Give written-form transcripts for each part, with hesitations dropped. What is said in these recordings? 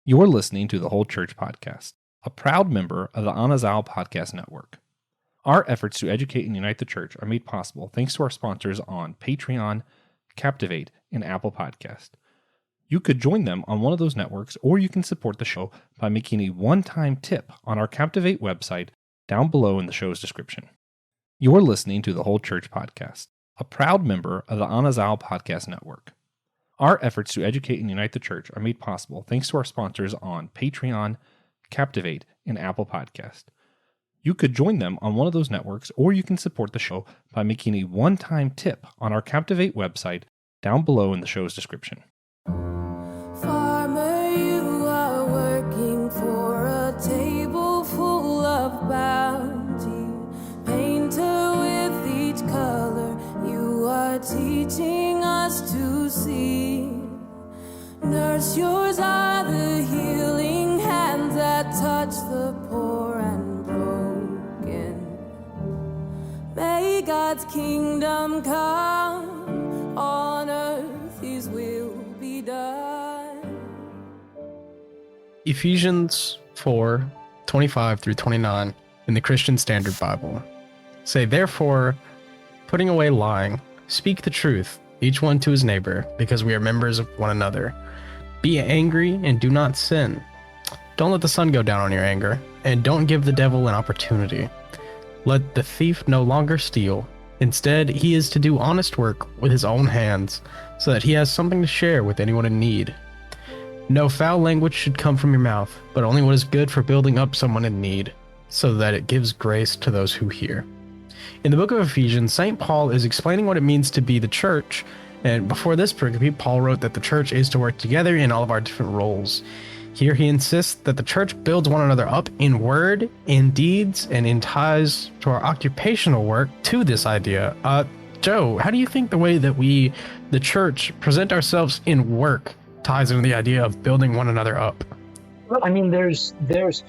You're listening to the Whole Church Podcast, a proud member of the Anazal Podcast Network. Our efforts to educate and unite the church are made possible thanks to our sponsors on Patreon, Captivate, and Apple Podcast. You could join them on one of those networks, or you can support the show by making a one-time tip on our Captivate website down below in the show's description. You're listening to the Whole Church Podcast, a proud member of the Anazal Podcast Network. Our efforts to educate and unite the church are made possible thanks to our sponsors on Patreon, Captivate, and Apple Podcast. You could join them on one of those networks, or you can support the show by making a one-time tip on our Captivate website down below in the show's description. Farmer, you are working for a table full of bounty. Painter, with each color, you are teaching us to see. Nurse, yours are the healing hands that touch the poor and broken. May God's kingdom come, on earth His will be done. Ephesians 4:25 through 29 in the Christian Standard Bible say, "Therefore, putting away lying, speak the truth, each one to his neighbor, because we are members of one another. Be angry and do not sin. Don't let the sun go down on your anger, and don't give the devil an opportunity. Let the thief no longer steal. Instead, he is to do honest work with his own hands, so that he has something to share with anyone in need. No foul language should come from your mouth, but only what is good for building up someone in need, so that it gives grace to those who hear." In the book of Ephesians, St. Paul is explaining what it means to be the church, and before this pericope, Paul wrote that the church is to work together in all of our different roles. Here he insists that the church builds one another up in word, in deeds, and in ties to our occupational work to this idea. Joe, how do you think the way that we, the church, present ourselves in work ties into the idea of building one another up? Well, I mean, there's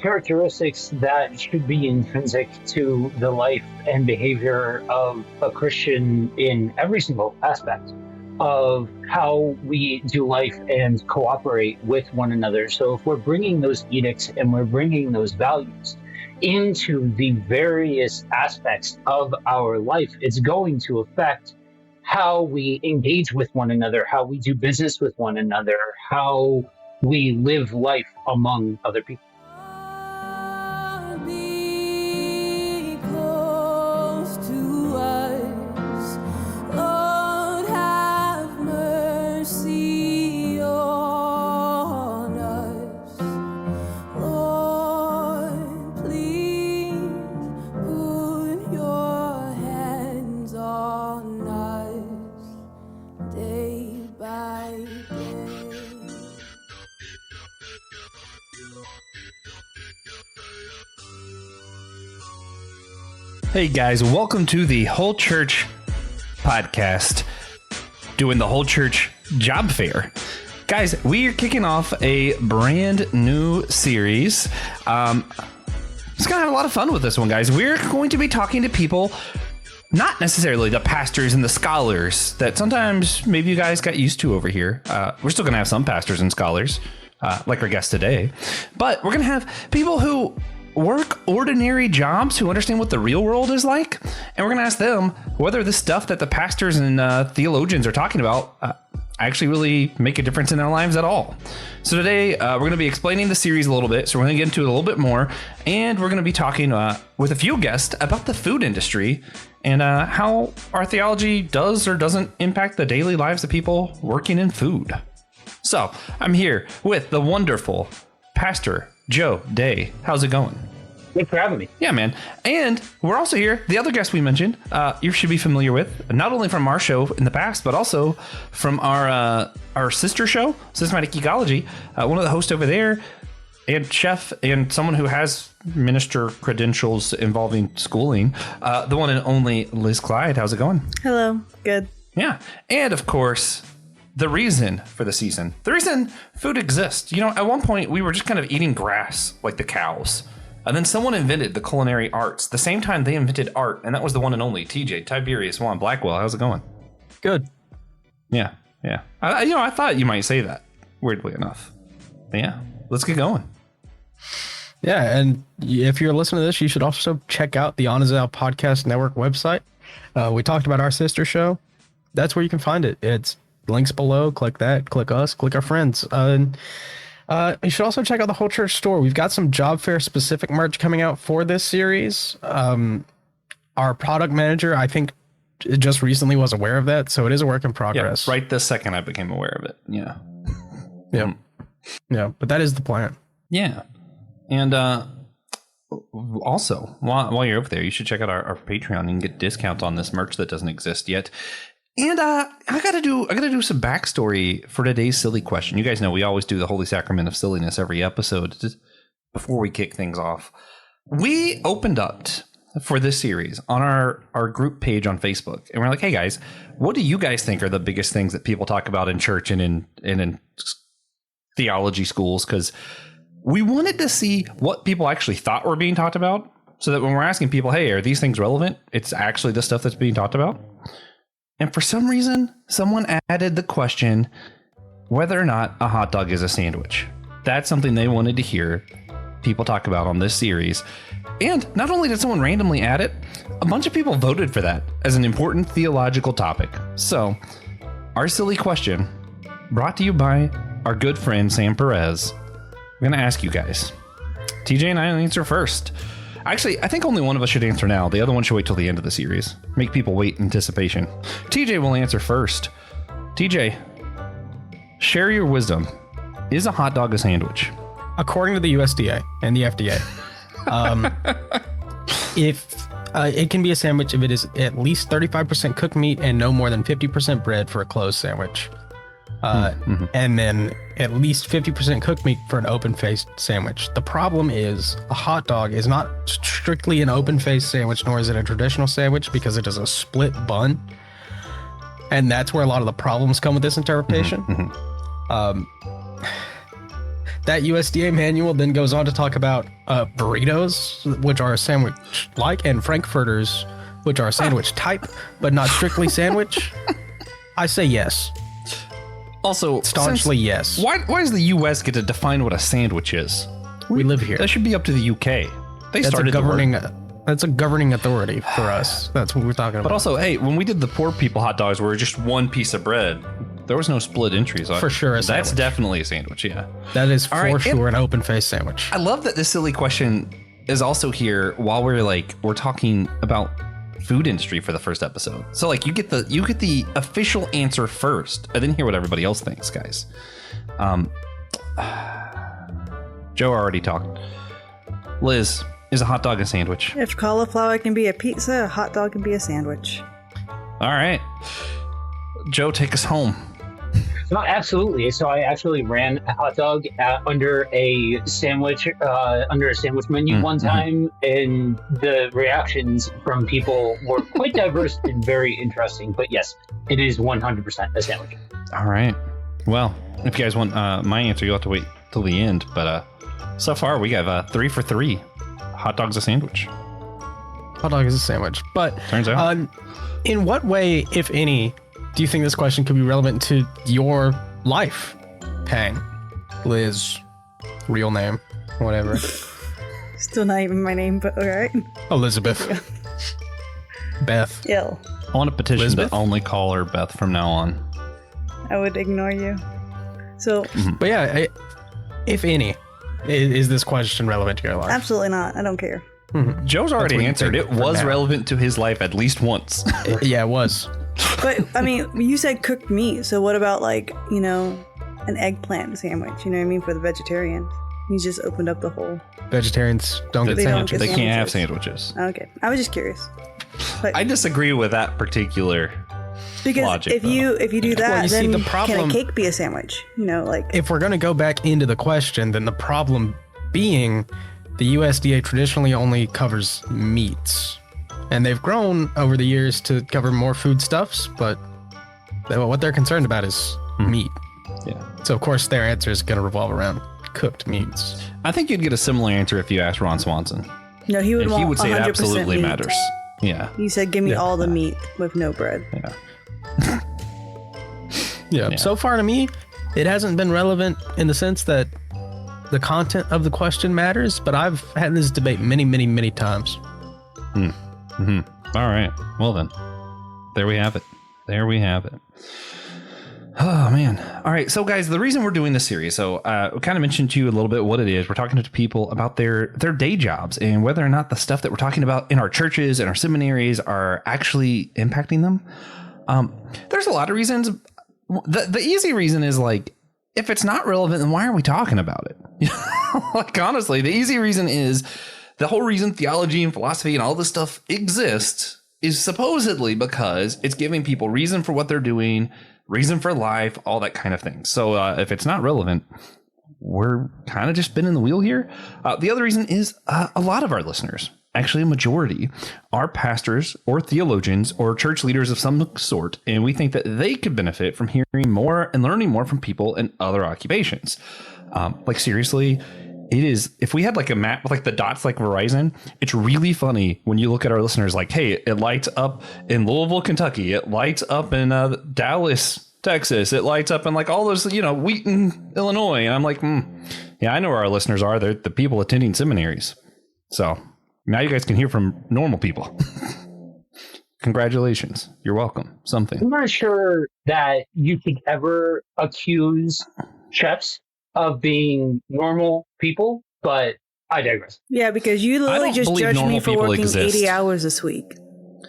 characteristics that should be intrinsic to the life and behavior of a Christian in every single aspect of how we do life and cooperate with one another. So if we're bringing those edicts and we're bringing those values into the various aspects of our life, it's going to affect how we engage with one another, how we do business with one another, how we live life among other people. Be close to us. Lord, have mercy on us. Lord, please put your hands on us day by day. Hey guys, welcome to the Whole Church Podcast, doing the Whole Church Job Fair. Guys, we are kicking off a brand new series. Just gonna have a lot of fun with this one, guys. We're going to be talking to people, not necessarily the pastors and the scholars that sometimes maybe you guys got used to over here. We're still gonna have some pastors and scholars, like our guest today, but we're gonna have people who work ordinary jobs, who understand what the real world is like, and we're gonna ask them whether the stuff that the pastors and theologians are talking about actually really make a difference in their lives at all. So today we're going to be explaining the series a little bit, so we're going to get into it a little bit more, and we're going to be talking with a few guests about the food industry and how our theology does or doesn't impact the daily lives of people working in food. So I'm here with the wonderful Pastor Joe Day. How's it going? Thanks for having me. Yeah, man. And we're also here, the other guest we mentioned, you should be familiar with, not only from our show in the past, but also from our sister show, Systematic Ecology. One of the hosts over there, and chef, and someone who has minister credentials involving schooling, the one and only Liz Clyde. How's it going? Hello. Good. Yeah. And of course, the reason for the season, the reason food exists. You know, at one point we were just kind of eating grass like the cows. And then someone invented the culinary arts the same time they invented art, and that was the one and only TJ, Tiberius Juan, Blackwell. How's it going? Good. Yeah. I thought you might say that, weirdly enough. But yeah. let's get going. Yeah, and if you're listening to this, you should also check out the Onizel Podcast Network website. We talked about our sister show. That's where you can find it. It's links below. Click that. Click us. Click our friends. You should also check out the Whole Church store. We've got some job fair specific merch coming out for this series. Our product manager, I think, just recently was aware of that, so it is a work in progress. Yeah, right this second I became aware of it. Yeah. Yeah, but that is the plan. Yeah. And also, while you're over there, you should check out our Patreon. You can get discounts on this merch that doesn't exist yet. And I gotta do some backstory for today's silly question. You guys know we always do the Holy Sacrament of Silliness every episode. Just before we kick things off, we opened up for this series on our group page on Facebook, and we're like, hey guys, what do you guys think are the biggest things that people talk about in church and in theology schools? Because we wanted to see what people actually thought were being talked about, so that when we're asking people, hey, are these things relevant, it's actually the stuff that's being talked about. And for some reason, someone added the question whether or not a hot dog is a sandwich. That's something they wanted to hear people talk about on this series. And not only did someone randomly add it, a bunch of people voted for that as an important theological topic. So, our silly question, brought to you by our good friend Sam Perez. I'm going to ask you guys. TJ and I will answer first. Actually, I think only one of us should answer now. The other one should wait till the end of the series. Make people wait in anticipation. TJ will answer first. TJ, share your wisdom. Is a hot dog a sandwich? According to the USDA and the FDA, if it can be a sandwich if it is at least 35% cooked meat and no more than 50% bread for a closed sandwich. And then at least 50% cooked meat for an open-faced sandwich. The problem is a hot dog is not strictly an open-faced sandwich, nor is it a traditional sandwich, because it is a split bun. And that's where a lot of the problems come with this interpretation. That USDA manual then goes on to talk about burritos, which are a sandwich-like, and frankfurters, which are a sandwich type, but not strictly sandwich. I say yes. Also, staunchly yes. Why does the U.S. get to define what a sandwich is? We live here. That should be up to the U.K. That's a governing authority for us. That's what we're talking about. But also, hey, when we did the poor people hot dogs, where just one piece of bread, there was no split entries. For sure, that's definitely a sandwich. Yeah, that is for sure an open-faced sandwich. I love that this silly question is also here while we're talking about food industry for the first episode. So you get the official answer first. I didn't hear what everybody else thinks, guys. Joe already talked. Liz, is a hot dog a sandwich? If cauliflower can be a pizza, a hot dog can be a sandwich. All right, Joe, take us home. No, absolutely. So I actually ran a hot dog under a sandwich menu one time, and the reactions from people were quite diverse and very interesting. But yes, it is 100% a sandwich. All right. Well, if you guys want my answer, you'll have to wait till the end. But so far, we have 3 for 3. Hot dog's a sandwich. Hot dog is a sandwich. But turns out, in what way, if any, do you think this question could be relevant to your life? Pang, Liz, real name, whatever. Still not even my name, but all right. Elizabeth. Beth. Ill. I want a petition Elizabeth? to only call her Beth from now on. I would ignore you. So, but yeah, if any, is this question relevant to your life? Absolutely not. I don't care. Joe's already answered. It was relevant to his life at least once. Yeah, it was. But I mean, you said cooked meat. So what about an eggplant sandwich? You know what I mean, for the vegetarians? You just opened up the whole. Vegetarians don't get sandwiches. They can't have sandwiches. Okay, I was just curious. But I disagree with that particular logic. If you do that, then the problem, can a cake be a sandwich? If we're gonna go back into the question, then the problem being the USDA traditionally only covers meats, and they've grown over the years to cover more foodstuffs, but what they're concerned about is meat. Yeah. So of course their answer is gonna revolve around cooked meats. I think you'd get a similar answer if you asked Ron Swanson. No, he would. And he would say it absolutely meat. Matters. Yeah. He said, "Give me all the meat with no bread." Yeah. So far to me, it hasn't been relevant in the sense that the content of the question matters, but I've had this debate many, many, many times. Mm-hmm. All right. Well then, there we have it. Oh man. All right. So guys, the reason we're doing this series, we kind of mentioned to you a little bit what it is. We're talking to people about their day jobs and whether or not the stuff that we're talking about in our churches and our seminaries are actually impacting them. There's a lot of reasons. The easy reason is like, if it's not relevant, then why are we talking about it? Like, honestly, the easy reason is the whole reason theology and philosophy and all this stuff exists is supposedly because it's giving people reason for what they're doing, reason for life, all that kind of thing. So if it's not relevant, we're kind of just spinning the wheel here. The other reason is a lot of our listeners, actually a majority, are pastors or theologians or church leaders of some sort. And we think that they could benefit from hearing more and learning more from people in other occupations. Like seriously, it is, if we had like a map with like the dots like Verizon, it's really funny when you look at our listeners like, hey, it lights up in Louisville, Kentucky. It lights up in Dallas, Texas. It lights up in like all those, Wheaton, Illinois. And I'm like, yeah, I know where our listeners are. They're the people attending seminaries. So now you guys can hear from normal people. Congratulations. You're welcome. Something. I'm not sure that you could ever accuse chefs of being normal people, but I digress. Yeah, because you literally just judged me for working 80 hours this week.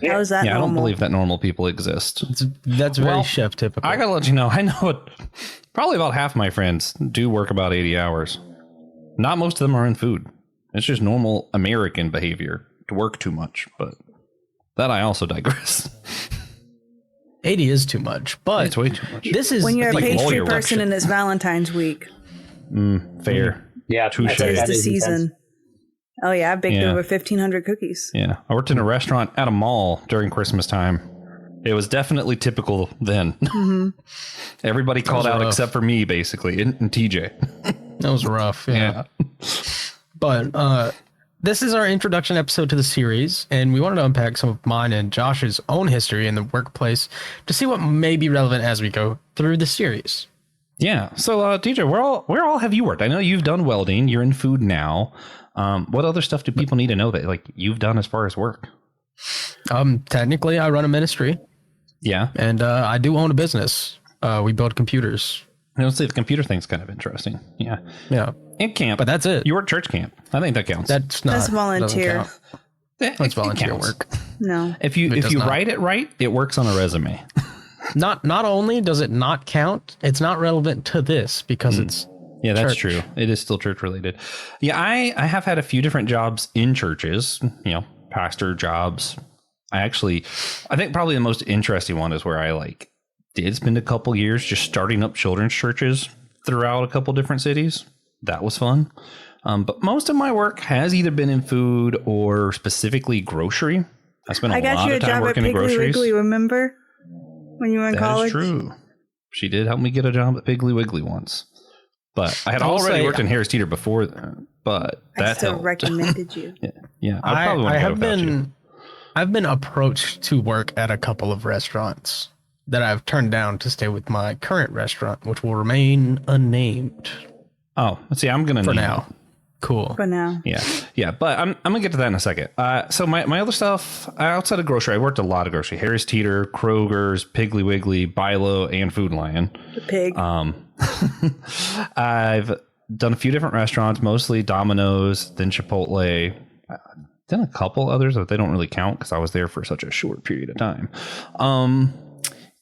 Yeah. How is that normal? I don't believe that normal people exist. That's very chef typical. I gotta let you know, I know it. Probably about half my friends do work about 80 hours. Not most of them are in food. It's just normal American behavior to work too much, but that I also digress. 80 is too much, but it's way too much. This is when you're a like pastry person and it's Valentine's week. Fair. Yeah, touche. It's the season. Intense. Oh yeah, I baked over 1,500 cookies. Yeah, I worked in a restaurant at a mall during Christmas time. It was definitely typical then. Mm-hmm. Everybody called out rough. Except for me, basically, and TJ. That was rough. Yeah. But this is our introduction episode to the series, and we wanted to unpack some of mine and Josh's own history in the workplace to see what may be relevant as we go through the series. Yeah. So, TJ, where all have you worked? I know you've done welding. You're in food now. What other stuff do people need to know that like you've done as far as work? Technically, I run a ministry. Yeah. And I do own a business. We build computers. I don't say the computer thing's kind of interesting. Yeah. Yeah. And camp. But that's it. You work church camp. I think that counts. That's volunteer. That's volunteer work. No. If you write it right, it works on a resume. Not only does it not count, it's not relevant to this because it's that's church. true. It is still church related. Yeah, I have had a few different jobs in churches, pastor jobs. I think probably the most interesting one is where I did spend a couple years just starting up children's churches throughout a couple different cities. That was fun. But most of my work has either been in food or specifically grocery. I spent a lot of time working in groceries. Wiggly, remember? When you were in college? That is true. She did help me get a job at Piggly Wiggly once. But I had already worked in Harris Teeter before then. But that I still helped. recommended you. Yeah. I've been approached to work at a couple of restaurants that I've turned down to stay with my current restaurant, which will remain unnamed. Oh, let's see. I'm going to for now. Cool. For now. Yeah. But I'm going to get to that in a second. So my other stuff outside of grocery, I worked a lot of grocery. Harris Teeter, Kroger's, Piggly Wiggly, Bilo, and Food Lion. The pig. I've done a few different restaurants, mostly Domino's, then Chipotle. Done a couple others, but they don't really count because I was there for such a short period of time.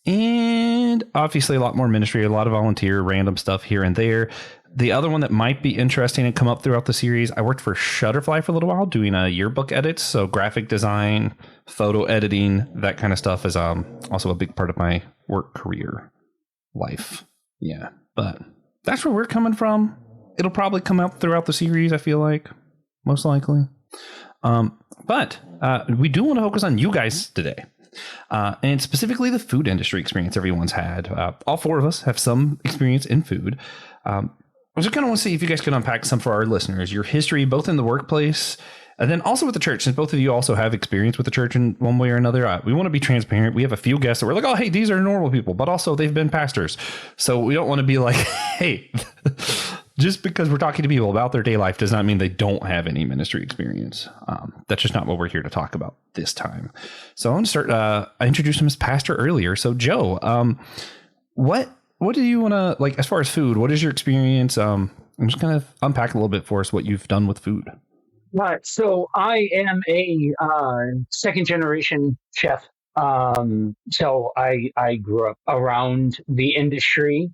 And obviously a lot more ministry, a lot of volunteer, random stuff here and there. The other one that might be interesting and come up throughout the series, I worked for Shutterfly for a little while doing yearbook edits. So graphic design, photo editing, that kind of stuff is also a big part of my work career life. Yeah, but that's where we're coming from. It'll probably come out throughout the series, I feel like, most likely. But we do want to focus on you guys today. And specifically the food industry experience everyone's had. All four of us have some experience in food. I just kind of want to see if you guys can unpack some for our listeners, your history, both in the workplace and then also with the church, since both of you also have experience with the church in one way or another. We want to be transparent. We have a few guests that we're like, oh, hey, these are normal people, but also they've been pastors. So we don't want to be like, hey, just because we're talking to people about their day life does not mean they don't have any ministry experience. That's just not what we're here to talk about this time. So I want to start. I introduced him as pastor earlier. So Joe, what do you want to like as far as food? What is your experience? I'm just kind of unpack a little bit for us what you've done with food. Right. So I am a second generation chef. So I grew up around the industry,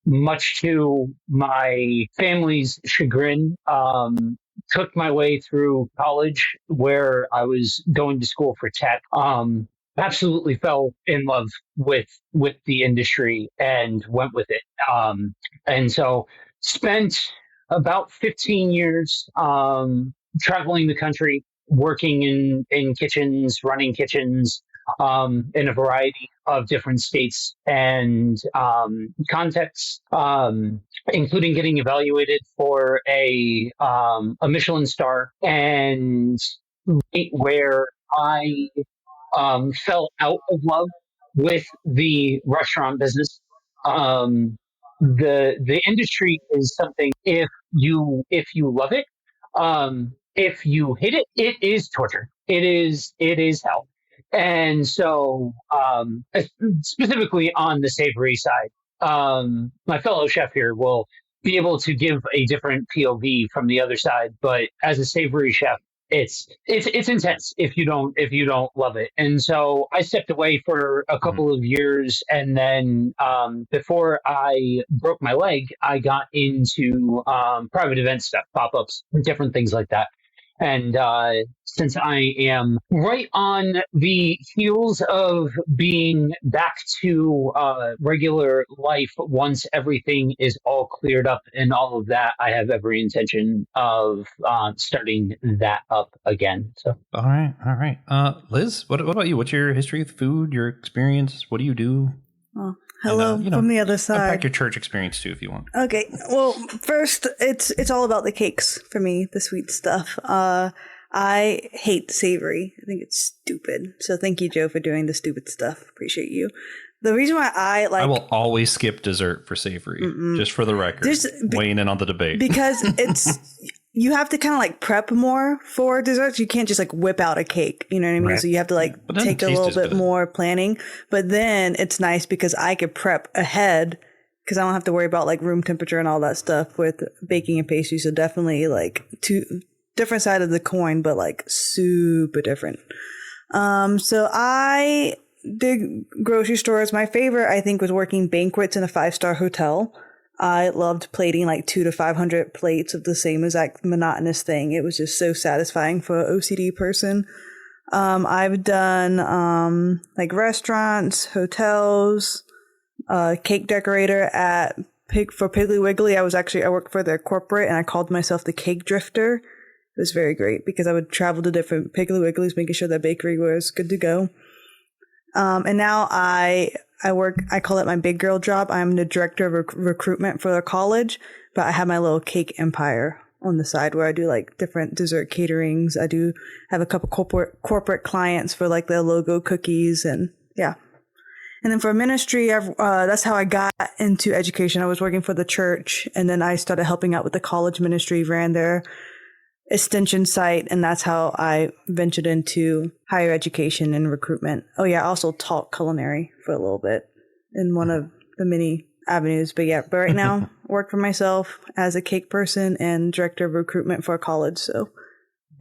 much to my family's chagrin. Took my way through college where I was going to school for tech. Absolutely fell in love with the industry and went with it. And so spent about 15 years traveling the country, working in kitchens, running kitchens in a variety of different states and contexts, including getting evaluated for a Michelin star, and where I fell out of love with the restaurant business. The industry is something, if you love it, if you hate it, it is torture. It is hell. And so specifically on the savory side, my fellow chef here will be able to give a different POV from the other side, but as a savory chef, it's intense if you don't love it. And so I stepped away for a couple of years, and then before I broke my leg, I got into private event stuff, pop-ups, different things like that. And since I am right on the heels of being back to regular life once everything is all cleared up and all of that, I have every intention of starting that up again. So, all right. Liz, what about you? What's your history with food? Your experience? What do you do? Oh, hello and, from the other side. Unpack your church experience too, if you want. Okay. Well, first, it's all about the cakes for me, the sweet stuff. I hate savory. I think it's stupid. So thank you, Joe, for doing the stupid stuff. Appreciate you. The reason why I will always skip dessert for savory, just for the record. Weighing in on the debate. Because you have to kind of like prep more for desserts. You can't just like whip out a cake. You know what I mean? Right. So you have to like take a little bit more planning. But then it's nice because I could prep ahead because I don't have to worry about like room temperature and all that stuff with baking and pastry. So definitely like two different side of the coin, but like super different. So I did grocery stores. My favorite, I think, was working banquets in a 5-star hotel. I loved plating like 200 to 500 plates of the same exact monotonous thing. It was just so satisfying for an OCD person. I've done like restaurants, hotels, cake decorator for Piggly Wiggly. I worked for their corporate and I called myself the cake drifter. It was very great because I would travel to different Piggly Wigglies, making sure the bakery was good to go. And now I call it my big girl job. I'm the director of recruitment for the college, but I have my little cake empire on the side where I do like different dessert caterings. I do have a couple corporate clients for like their logo cookies and yeah. And then for ministry, that's how I got into education. I was working for the church and then I started helping out with the college ministry, ran their extension site, and that's how I ventured into higher education and recruitment. Oh yeah, I also taught culinary for a little bit in one of the many avenues. But right now, work for myself as a cake person and director of recruitment for a college. So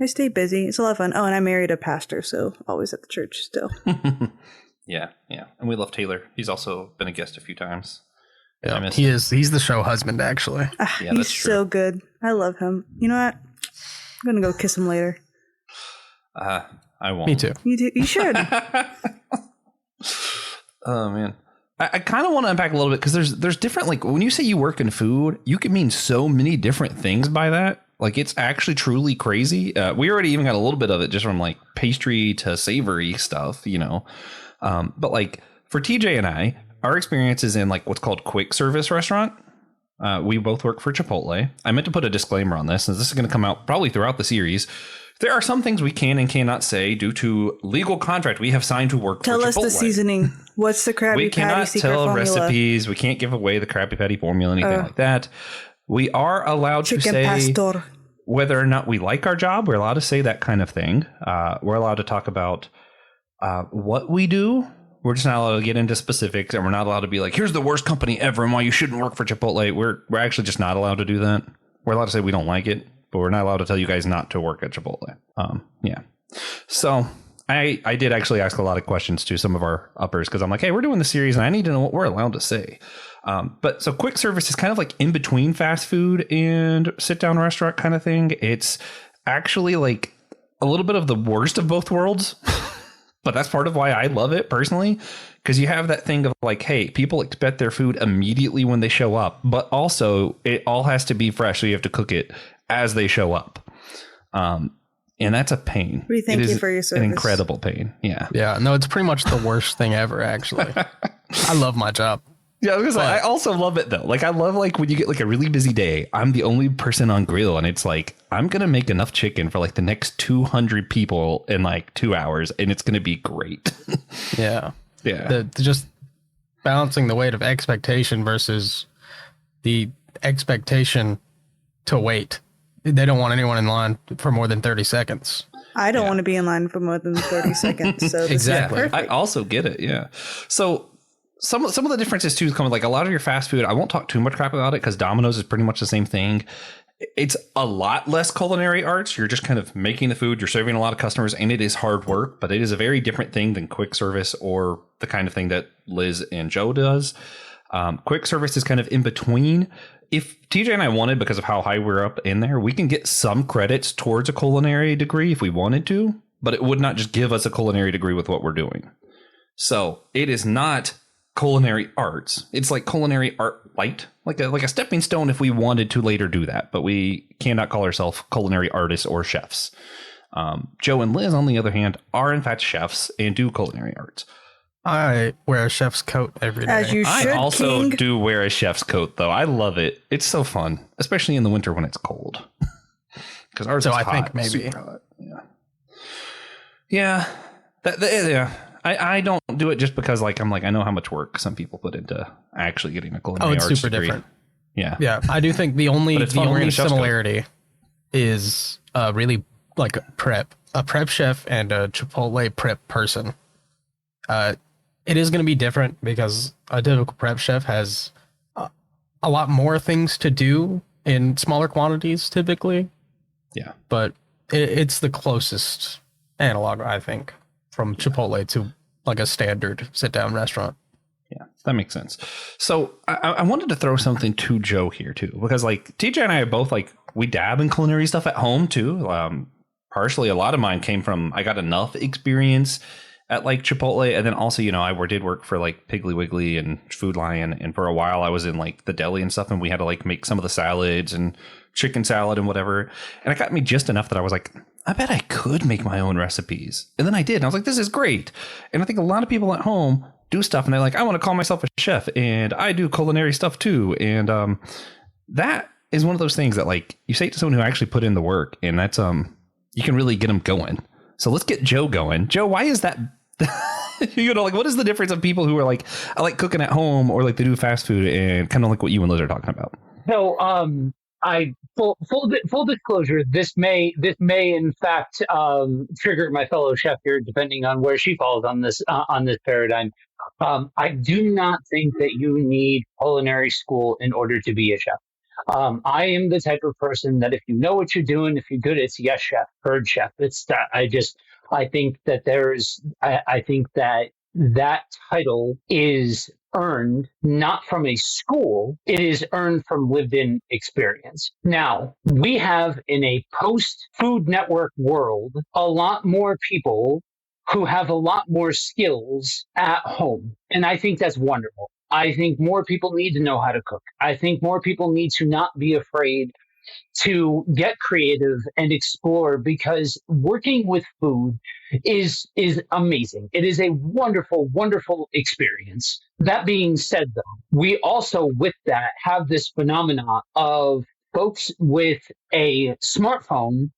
I stay busy. It's a lot of fun. Oh, and I married a pastor, so always at the church still. Yeah. And we love Taylor. He's also been a guest a few times. Yeah, he's the show husband, actually. Yeah, he's so good. I love him. You know what? I'm going to go kiss him later. I won't. Me too. You should. Oh, man. I kind of want to unpack a little bit because there's different, like when you say you work in food, you can mean so many different things by that. Like it's actually truly crazy. We already even got a little bit of it just from like pastry to savory stuff, you know. But like for TJ and I, our experience is in like what's called quick service restaurant. We both work for Chipotle. I meant to put a disclaimer on this, and this is going to come out probably throughout the series. There are some things we can and cannot say due to legal contract we have signed to work Tell for Chipotle. us the seasoning. What's the Krabby Patty secret formula? We cannot tell recipes. We can't give away the Krabby Patty formula, anything like that. We are allowed to say pastor. whether or not we like our job. We're allowed to say that kind of thing. We're allowed to talk about what we do. We're just not allowed to get into specifics, and we're not allowed to be like, here's the worst company ever and why you shouldn't work for Chipotle. We're actually just not allowed to do that. We're allowed to say we don't like it, but we're not allowed to tell you guys not to work at Chipotle. Yeah. So I did actually ask a lot of questions to some of our uppers because I'm like, hey, we're doing the series and I need to know what we're allowed to say. But so quick service is kind of like in between fast food and sit down restaurant kind of thing. It's actually like a little bit of the worst of both worlds. But that's part of why I love it personally, because you have that thing of like, hey, people expect their food immediately when they show up, but also it all has to be fresh. So you have to cook it as they show up. And that's a pain. We thank you for your service. An incredible pain. Yeah. Yeah. No, it's pretty much the worst thing ever, actually. I love my job. Yeah, I also love it though. Like I love like when you get like a really busy day, I'm the only person on grill and it's like, I'm going to make enough chicken for like the next 200 people in like 2 hours and it's going to be great. Yeah. Yeah. Just balancing the weight of expectation versus the expectation to wait. They don't want anyone in line for more than 30 seconds. I don't want to be in line for more than 30 seconds. So exactly. I also get it. Yeah. So some of the differences too come with like a lot of your fast food. I won't talk too much crap about it because Domino's is pretty much the same thing. It's a lot less culinary arts. You're just kind of making the food. You're serving a lot of customers and it is hard work, but it is a very different thing than quick service or the kind of thing that Liz and Joe does. Quick service is kind of in between. If TJ and I wanted, because of how high we're up in there, we can get some credits towards a culinary degree if we wanted to, but it would not just give us a culinary degree with what we're doing. So it is not culinary arts. It's like culinary art light, like a stepping stone if we wanted to later do that, but we cannot call ourselves culinary artists or chefs. Joe and Liz, on the other hand, are in fact chefs and do culinary arts. I wear a chef's coat every day. As you should, I also King. do wear a chef's coat, though. I love it. It's so fun, especially in the winter when it's cold. Because ours is hot. I think maybe. Super hot. Yeah. Yeah. I don't do it just because like I'm like I know how much work some people put into actually getting a culinary arts super degree. Different. Yeah. Yeah. I do think the only similarity is really like a prep chef and a Chipotle prep person. It is going to be different because a typical prep chef has a lot more things to do in smaller quantities typically. Yeah. But it's the closest analog, I think, from Chipotle to like a standard sit-down restaurant. Yeah, that makes sense. So I wanted to throw something to Joe here too, because like TJ and I are both like, we dab in culinary stuff at home too. Partially, a lot of mine came from, I got enough experience at like Chipotle. And then also, I did work for like Piggly Wiggly and Food Lion. And for a while I was in like the deli and stuff. And we had to like make some of the salads and chicken salad and whatever. And it got me just enough that I was like, I bet I could make my own recipes. And then I did. And I was like, this is great. And I think a lot of people at home do stuff and they're like, I want to call myself a chef and I do culinary stuff too. And that is one of those things that like you say to someone who actually put in the work, and that's you can really get them going. So let's get Joe going. Joe, why is that? Like what is the difference of people who are like, I like cooking at home or like they do fast food and kind of like what you and Liz are talking about? So I full disclosure, this may in fact trigger my fellow chef here, depending on where she falls on this paradigm. I do not think that you need culinary school in order to be a chef. I am the type of person that if you know what you're doing, if you're good, it's yes chef, heard chef. It's that I think that I think that title is earned not from a school, it is earned from lived in experience. Now, we have in a post Food Network world a lot more people who have a lot more skills at home. And I think that's wonderful. I think more people need to know how to cook. I think more people need to not be afraid to get creative and explore, because working with food is amazing. It is a wonderful, wonderful experience. That being said, though, we also with that have this phenomena of folks with a smartphone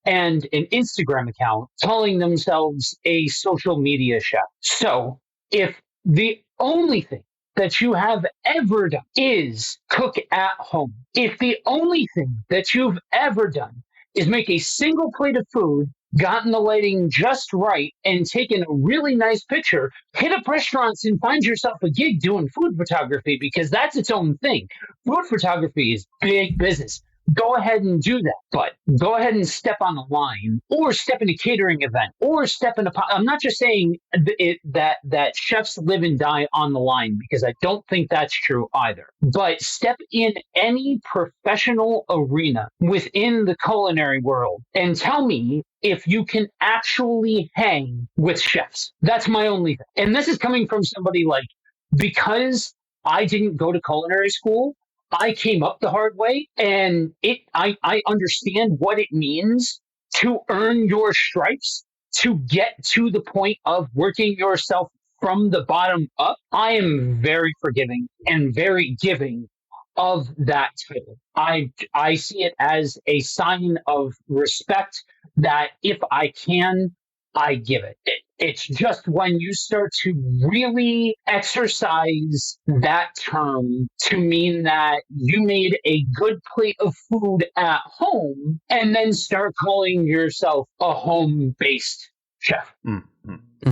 and an Instagram account calling themselves a social media chef. So if the only thing that you have ever done is cook at home, if the only thing that you've ever done is make a single plate of food, gotten the lighting just right, and taken a really nice picture, hit up restaurants and find yourself a gig doing food photography, because that's its own thing. Food photography is big business. Go ahead and do that, but go ahead and step on the line, or step in a catering event, or step in a. I'm not just saying that chefs live and die on the line, because I don't think that's true either. But step in any professional arena within the culinary world and tell me if you can actually hang with chefs. That's my only thing. And this is coming from somebody like, because I didn't go to culinary school, I came up the hard way, and I understand what it means to earn your stripes, to get to the point of working yourself from the bottom up. I am very forgiving and very giving of that title. I see it as a sign of respect that if I can, I give it. It's just when you start to really exercise that term to mean that you made a good plate of food at home and then start calling yourself a home-based chef. Mm-hmm.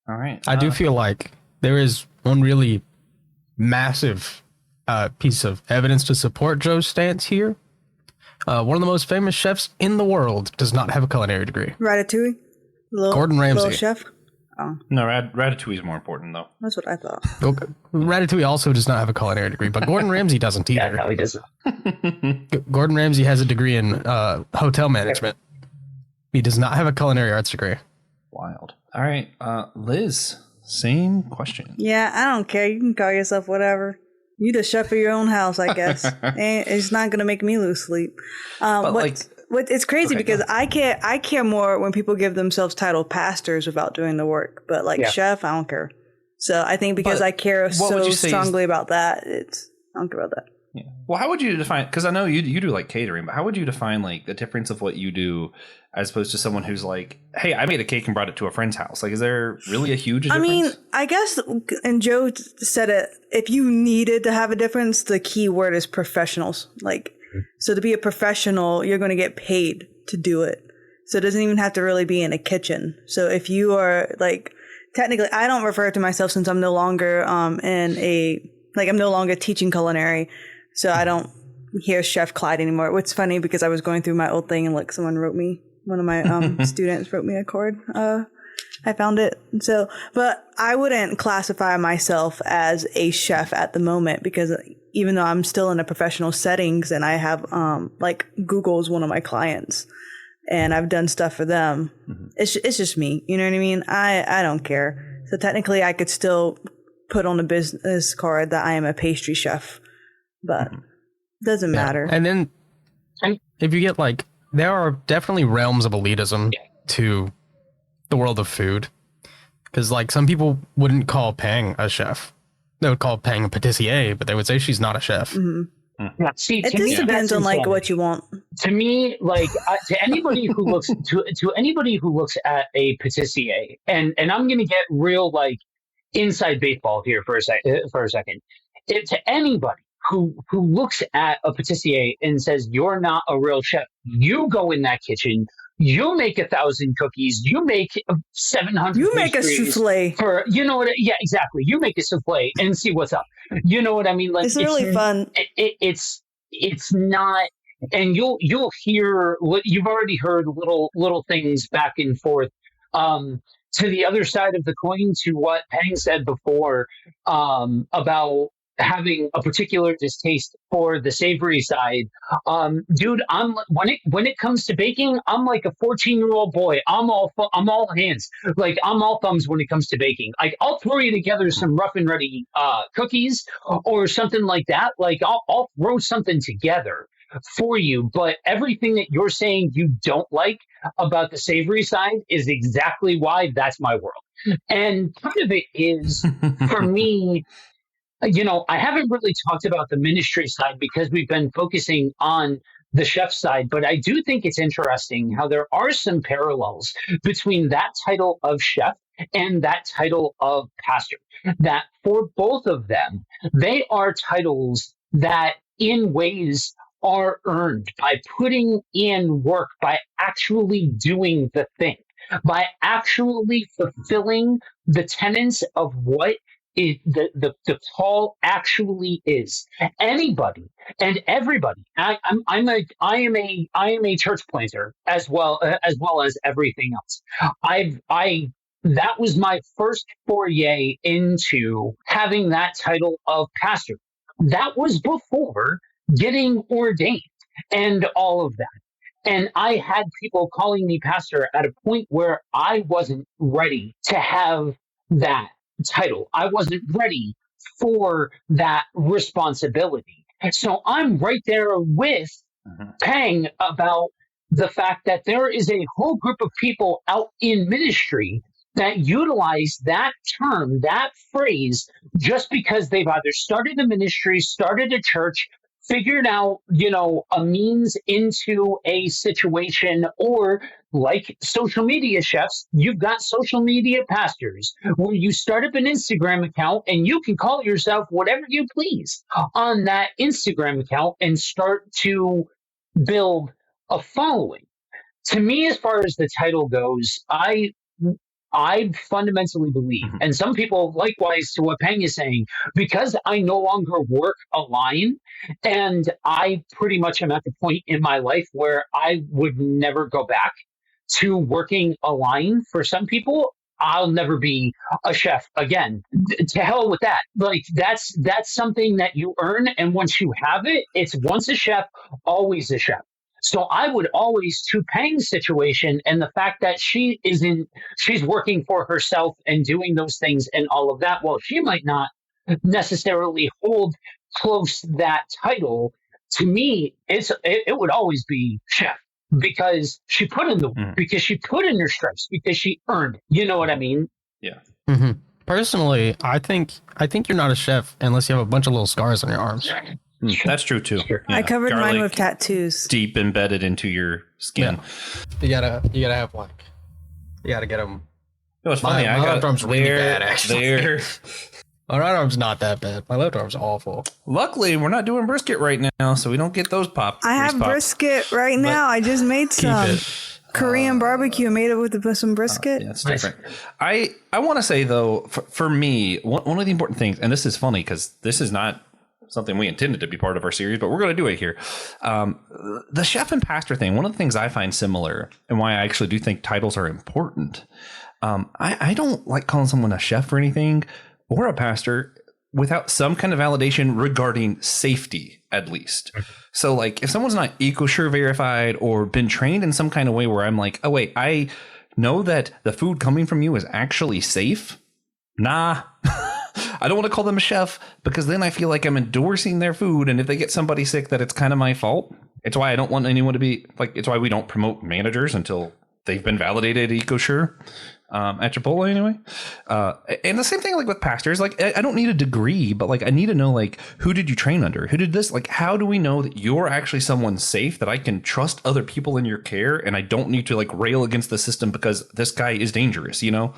All right. I do feel like there is one really massive piece of evidence to support Joe's stance here. One of the most famous chefs in the world does not have a culinary degree. Ratatouille? Gordon Ramsay. Little chef? Oh. No, Ratatouille is more important, though. That's what I thought. Okay. Ratatouille also does not have a culinary degree, but Gordon Ramsay doesn't either. Yeah, no, he doesn't. Gordon Ramsay has a degree in hotel management. He does not have a culinary arts degree. Wild. All right, Liz, same question. Yeah, I don't care. You can call yourself whatever. You the chef of your own house, I guess. And it's not going to make me lose sleep. It's crazy because I care more when people give themselves title pastors without doing the work. But chef, I don't care. So I think because I care so strongly about that, I don't care about that. Yeah. Well, how would you define? Because I know you do like catering, but how would you define like the difference of what you do as opposed to someone who's like, hey, I made a cake and brought it to a friend's house? Like, is there really a huge difference? I mean, I guess, and Joe said it, if you needed to have a difference, the key word is professionals. Like, so to be a professional, you're going to get paid to do it. So it doesn't even have to really be in a kitchen. So if you are like, technically, I don't refer to myself since I'm no longer I'm no longer teaching culinary. So I don't hear Chef Clyde anymore. What's funny because I was going through my old thing and one of my students wrote me a card. I found it. So, but I wouldn't classify myself as a chef at the moment because even though I'm still in a professional settings and I have Google's one of my clients and I've done stuff for them. Mm-hmm. It's just me. You know what I mean? I don't care. So technically I could still put on a business card that I am a pastry chef. But it doesn't matter. And then if you get there are definitely realms of elitism to the world of food. Because some people wouldn't call Pang a chef. They would call Pang a patissier, but they would say she's not a chef. Mm-hmm. Yeah, see, it just depends on what you want. To me, to anybody who looks to anybody who looks at a patissier, and I'm gonna get real inside baseball here for a second. To anybody who looks at a patissier and says, you're not a real chef, you go in that kitchen, you make 1,000 cookies, you make 700 You make a souffle. Yeah, exactly. You make a souffle and see what's up. You know what I mean? It's really fun. It's not, and you'll hear what you've already heard little things back and forth. To the other side of the coin, to what Peng said before about having a particular distaste for the savory side, dude. When it comes to baking, I'm like a 14-year-old boy. I'm all hands. I'm all thumbs when it comes to baking. I'll throw you together some rough and ready cookies or something like that. I'll throw something together for you. But everything that you're saying you don't like about the savory side is exactly why that's my world. And part of it is for me. I haven't really talked about the ministry side because we've been focusing on the chef side, but I do think it's interesting how there are some parallels between that title of chef and that title of pastor. That for both of them, they are titles that in ways are earned by putting in work, by actually doing the thing, by actually fulfilling the tenets of what the call actually is. Anybody and everybody. I am a church planter as everything else. I that was my first foray into having that title of pastor. That was before getting ordained and all of that. And I had people calling me pastor at a point where I wasn't ready to have that title. I wasn't ready for that responsibility. So I'm right there with Pang about the fact that there is a whole group of people out in ministry that utilize that term, that phrase, just because they've either started a ministry, started a church, figured out, a means into a situation, or like social media chefs, you've got social media pastors where you start up an Instagram account and you can call yourself whatever you please on that Instagram account and start to build a following. To me, as far as the title goes, I fundamentally believe, and some people likewise to what Peng is saying, because I no longer work a line, and I pretty much am at the point in my life where I would never go back to working a line. For some people, I'll never be a chef again. To hell with that. Like that's something that you earn, and once you have it, it's once a chef, always a chef. So I would always, to Pang's situation and the fact that she's working for herself and doing those things and all of that, well, she might not necessarily hold close that title. To me, it would always be chef, because she put in the work, because she put in her stripes, because she earned it. You know what I mean? Yeah. Mm-hmm. Personally, I think you're not a chef unless you have a bunch of little scars on your arms. That's true too. Sure. Yeah. I covered Garlic mine with tattoos. deep embedded into your skin. Yeah. You gotta have you gotta get them. It was funny. My left arm's really bad, actually. My right arm's not that bad. My left arm's awful. Luckily, we're not doing brisket right now, so we don't get those I have brisket right now. I just made some Korean barbecue. Made it with some brisket. Yeah, it's different. I want to say though, for me, one of the important things, and this is funny because this is not something we intended to be part of our series, but we're going to do it here. The chef and pastor thing, one of the things I find similar and why I actually do think titles are important. I don't like calling someone a chef or anything or a pastor without some kind of validation regarding safety, at least. So like if someone's not EcoSure verified or been trained in some kind of way where I'm like, oh wait, I know that the food coming from you is actually safe. Nah. I don't want to call them a chef because then I feel like I'm endorsing their food. And if they get somebody sick, that it's kind of my fault. It's why I don't want anyone to be like, it's why we don't promote managers until they've been validated EcoSure at Chipotle anyway. And the same thing like with pastors, like I don't need a degree, but like I need to know like who did you train under? Who did this? Like how do we know that you're actually someone safe, that I can trust other people in your care and I don't need to like rail against the system because this guy is dangerous, you know?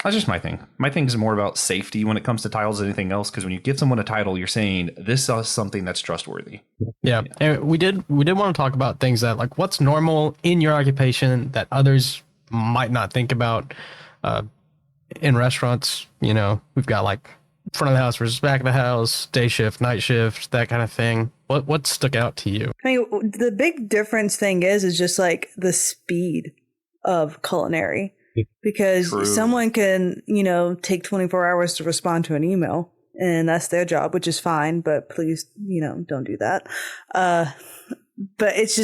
That's just my thing. My thing is more about safety when it comes to titles than anything else. Because when you give someone a title, you're saying this is something that's trustworthy. Yeah. And we did want to talk about things that like what's normal in your occupation that others might not think about. In restaurants, you know, we've got like front of the house versus back of the house, day shift, night shift, that kind of thing. What stuck out to you? I mean, the big difference thing is just like the speed of culinary. Because someone can, you know, take 24 hours to respond to an email and that's their job, which is fine. But please, you know, don't do that. But it's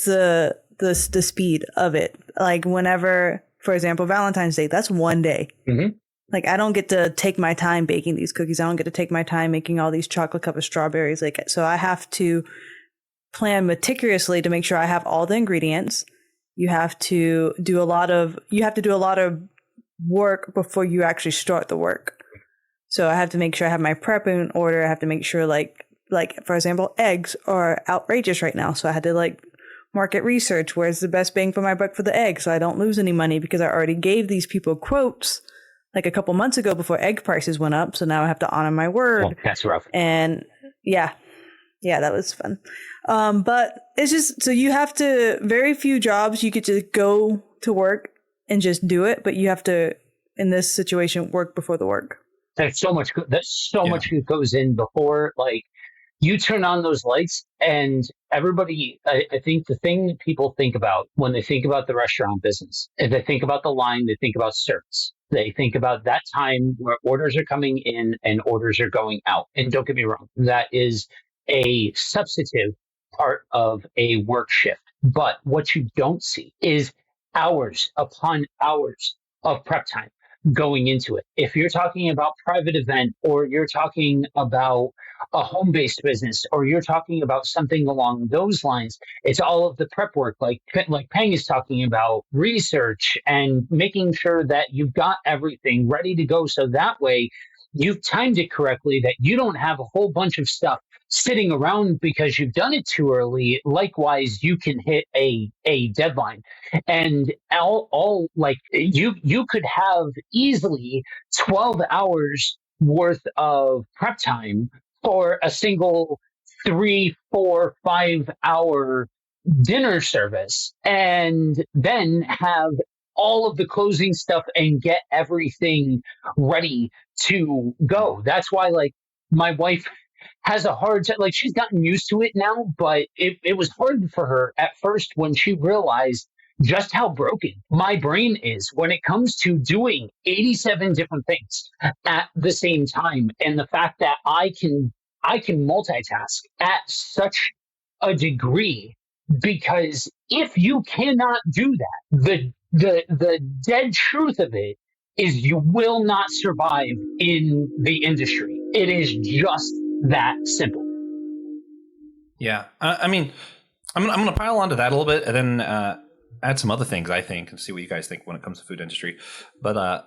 the speed of it. Like whenever, for example, Valentine's Day, that's one day. Mm-hmm. Like I don't get to take my time baking these cookies. I don't get to take my time making all these chocolate covered strawberries. Like, so I have to plan meticulously to make sure I have all the ingredients. You have to do a lot of work before you actually start the work. So I have to make sure I have my prep in order. I have to make sure like for example, eggs are outrageous right now. So I had to like market research. Where's the best bang for my buck for the egg? So I don't lose any money because I already gave these people quotes like a couple months ago before egg prices went up. So now I have to honor my word. Well, that's rough. And yeah, that was fun. But it's just, so you have to, very few jobs you could just go to work and just do it. But you have to, in this situation, work before the work. There's so much that goes in before, like, you turn on those lights and everybody, I think the thing that people think about when they think about the restaurant business, is they think about the line, they think about service. They think about that time where orders are coming in and orders are going out. And don't get me wrong, that is a substantive part of a work shift. But what you don't see is hours upon hours of prep time going into it. If you're talking about private event, or you're talking about a home-based business, or you're talking about something along those lines, it's all of the prep work, like Peng is talking about, research and making sure that you've got everything ready to go, so that way you've timed it correctly, that you don't have a whole bunch of stuff sitting around because you've done it too early. Likewise, you can hit a deadline, and all like you could have easily 12 hours worth of prep time for a single 3, 4, 5 hour dinner service, and then have all of the closing stuff and get everything ready to go. That's why, like, my wife has a hard time, like, she's gotten used to it now, but it was hard for her at first when she realized just how broken my brain is when it comes to doing 87 different things at the same time. And the fact that I can multitask at such a degree, because if you cannot do that, the dead truth of it is you will not survive in the industry. It is just that simple. Yeah. I mean, I'm going to pile onto that a little bit and then add some other things, I think, and see what you guys think when it comes to food industry. But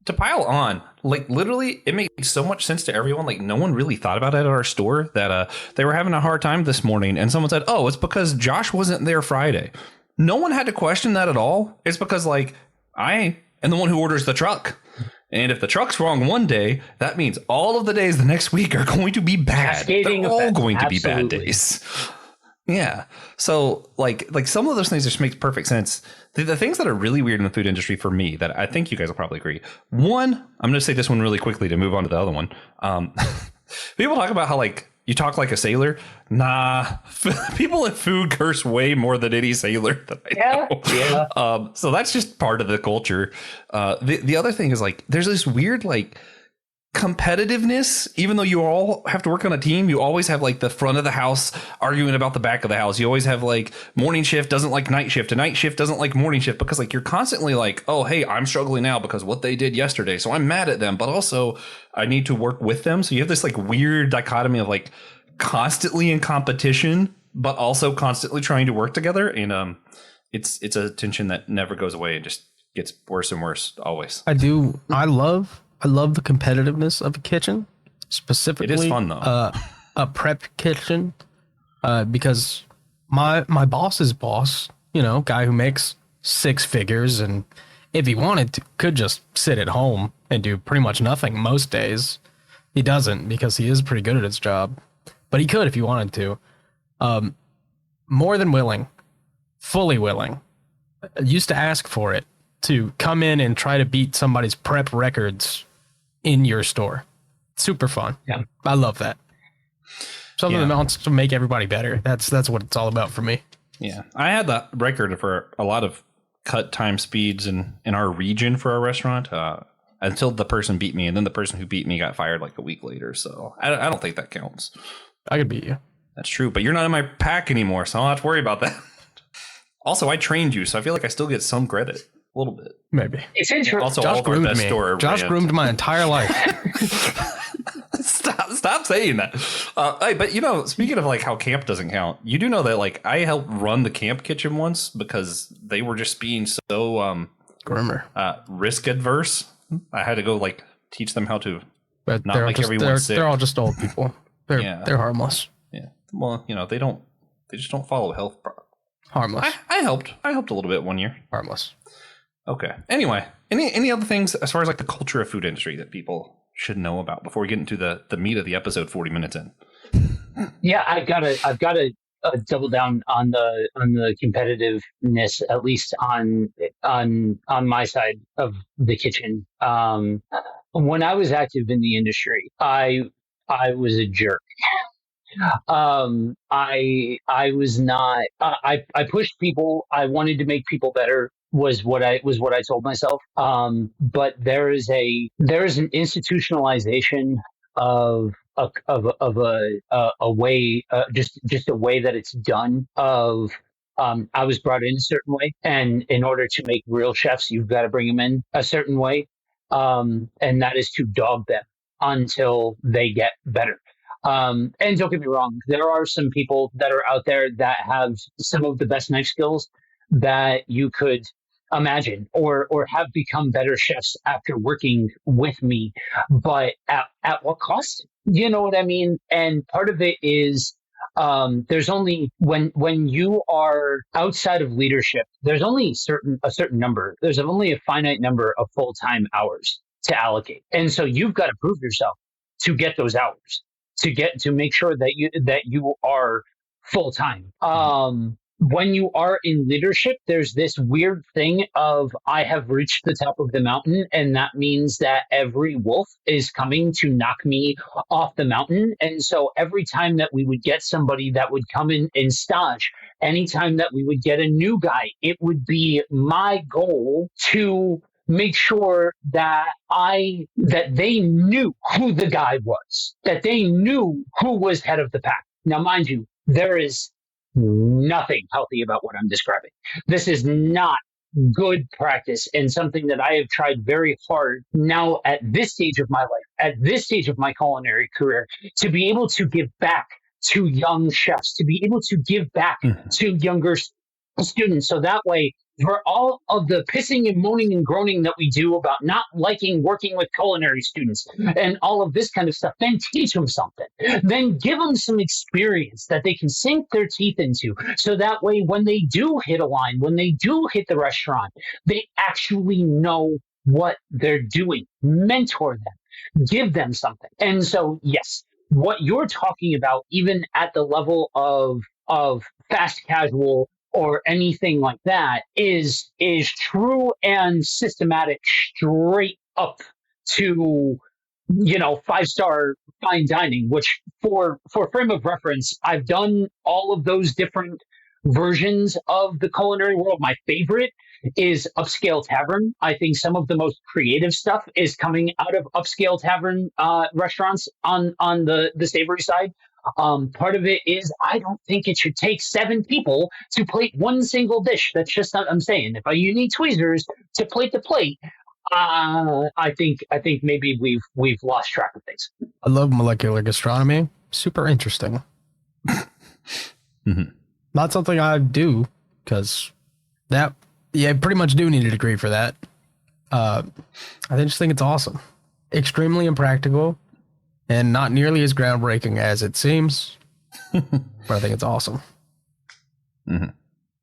to pile on, like, literally, it made so much sense to everyone. Like, no one really thought about it at our store that they were having a hard time this morning. And someone said, oh, it's because Josh wasn't there Friday. No one had to question that at all. It's because, like, I am the one who orders the truck. And if the truck's wrong one day, that means all of the days the next week are going to be bad. They're all going to be bad days. Yeah. So like some of those things just make perfect sense. The things that are really weird in the food industry for me that I think you guys will probably agree. One, I'm going to say this one really quickly to move on to the other one. People talk about how, like, you talk like a sailor. Nah, people in food curse way more than any sailor that I know. Yeah. So that's just part of the culture. The other thing is, like, there's this weird, like, competitiveness. Even though you all have to work on a team, you always have, like, the front of the house arguing about the back of the house. You always have, like, morning shift doesn't like night shift, and night shift doesn't like morning shift, because, like, you're constantly like, oh, hey, I'm struggling now because what they did yesterday, so I'm mad at them, but also I need to work with them. So you have this, like, weird dichotomy of, like, constantly in competition but also constantly trying to work together, and it's a tension that never goes away and just gets worse and worse always. I love the competitiveness of a kitchen, specifically. It is fun though. A prep kitchen, because my boss's boss, guy who makes 6 figures, and if he wanted to, could just sit at home and do pretty much nothing most days. He doesn't, because he is pretty good at his job, but he could if he wanted to. More than willing, fully willing, used to ask for it, to come in and try to beat somebody's prep records in your store. Super fun. Yeah, I love that. Something that wants to make everybody better. That's what it's all about for me. Yeah, I had that record for a lot of cut time speeds in our region for our restaurant until the person beat me, and then the person who beat me got fired like a week later. So I don't think that counts. I could beat you. That's true, but you're not in my pack anymore, so I don't have to worry about that. Also, I trained you, so I feel like I still get some credit. A little bit. Maybe. It's interesting. Also, Josh groomed me. Josh groomed my entire life. Stop saying that. Hey, but speaking of, like, how camp doesn't count, you do know that, like, I helped run the camp kitchen once because they were just being so risk adverse. I had to go, like, teach them how to not make everyone sick. They're all just old people. They're harmless. Yeah. Well, they just don't follow health Harmless. I helped a little bit one year. Harmless. Okay. Anyway, any other things as far as like the culture of food industry that people should know about before we get into the meat of the episode 40 minutes in? Yeah, I've got to double down on the competitiveness, at least on my side of the kitchen. When I was active in the industry, I was a jerk. I was not. I pushed people. I wanted to make people better. Was what I told myself. But there is an institutionalization of a way, just a way that it's done. I was brought in a certain way, and in order to make real chefs, you've got to bring them in a certain way, and that is to dog them until they get better. And don't get me wrong, there are some people that are out there that have some of the best knife skills that you could imagine, or have become better chefs after working with me. But at what cost? You know what I mean? And part of it is there's only when you are outside of leadership, there's only a certain number. There's only a finite number of full-time hours to allocate, and so you've got to prove yourself to get those hours, to make sure that you are full time. When you are in leadership, there's this weird thing of I have reached the top of the mountain, and that means that every wolf is coming to knock me off the mountain. And so every time that we would get somebody that would come in and stage, anytime that we would get a new guy, it would be my goal to make sure that they knew who the guy was, that they knew who was head of the pack. Now, mind you, there is nothing healthy about what I'm describing. This is not good practice, and something that I have tried very hard now at this stage of my life, at this stage of my culinary career, to be able to give back to young chefs, to be able to give back to younger students. So that way, for all of the pissing and moaning and groaning that we do about not liking working with culinary students and all of this kind of stuff, then teach them something. Then give them some experience that they can sink their teeth into. So that way, when they do hit a line, when they do hit the restaurant, they actually know what they're doing. Mentor them. Give them something. And so, yes, what you're talking about, even at the level of fast casual or anything like that, is true and systematic, straight up to 5-star fine dining. Which, for frame of reference, I've done all of those different versions of the culinary world. My favorite is upscale tavern. I think some of the most creative stuff is coming out of upscale tavern restaurants on the savory side. Part of it is I don't think it should take 7 people to plate one single dish. That's just not, I'm saying. If you need tweezers to plate the plate, I think maybe we've lost track of things. I love molecular gastronomy. Super interesting. Not something I do, because I pretty much do need a degree for that. I just think it's awesome. Extremely impractical. And not nearly as groundbreaking as it seems, but I think it's awesome.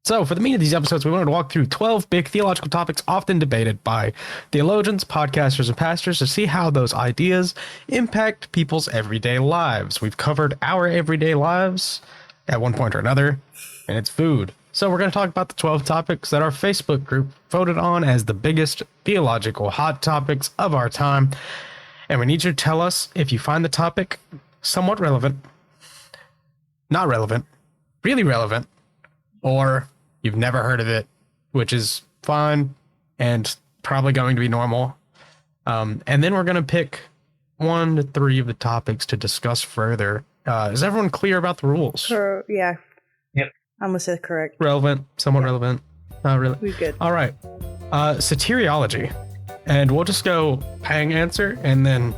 So for the meat of these episodes, we wanted to walk through 12 big theological topics often debated by theologians, podcasters, and pastors to see how those ideas impact people's everyday lives. We've covered our everyday lives at one point or another, and it's food. So we're going to talk about the 12 topics that our Facebook group voted on as the biggest theological hot topics of our time. And we need you to tell us if you find the topic somewhat relevant, not relevant, really relevant, or you've never heard of it, which is fine and probably going to be normal. And then we're going to pick 1 to 3 of the topics to discuss further. Is everyone clear about the rules? Yeah. Yep. I almost said correct. Relevant, somewhat relevant. Not really. We're good. All right. Soteriology. And we'll just go Pang answer and then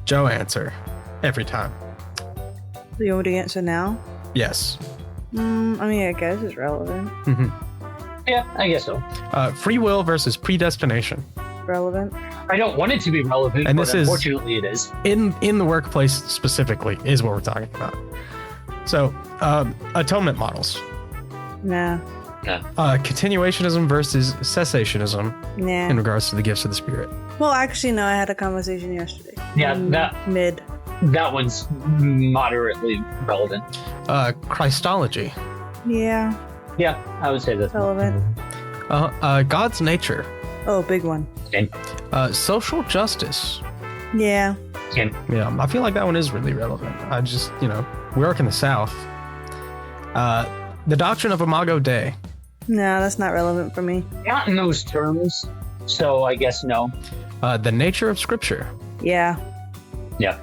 Joe answer every time. You want me to answer now? Yes. I guess it's relevant. Yeah, I guess so. Free will versus predestination. Relevant. I don't want it to be relevant, and but this unfortunately it is. In the workplace specifically is what we're talking about. So, atonement models. Nah. Continuationism versus cessationism Nah. in regards to the gifts of the Spirit. Well, actually, no. I had a conversation yesterday. Yeah, That that one's moderately relevant. Christology. Yeah. Yeah, I would say that's Relevant. God's nature. Oh, big one. Same. Social justice. Yeah. Same. Yeah, I feel like that one is really relevant. I just, we work in the South. The doctrine of Imago Dei. No, that's not relevant for me. Not in those terms, so I guess no. The nature of Scripture. Yeah. Yeah.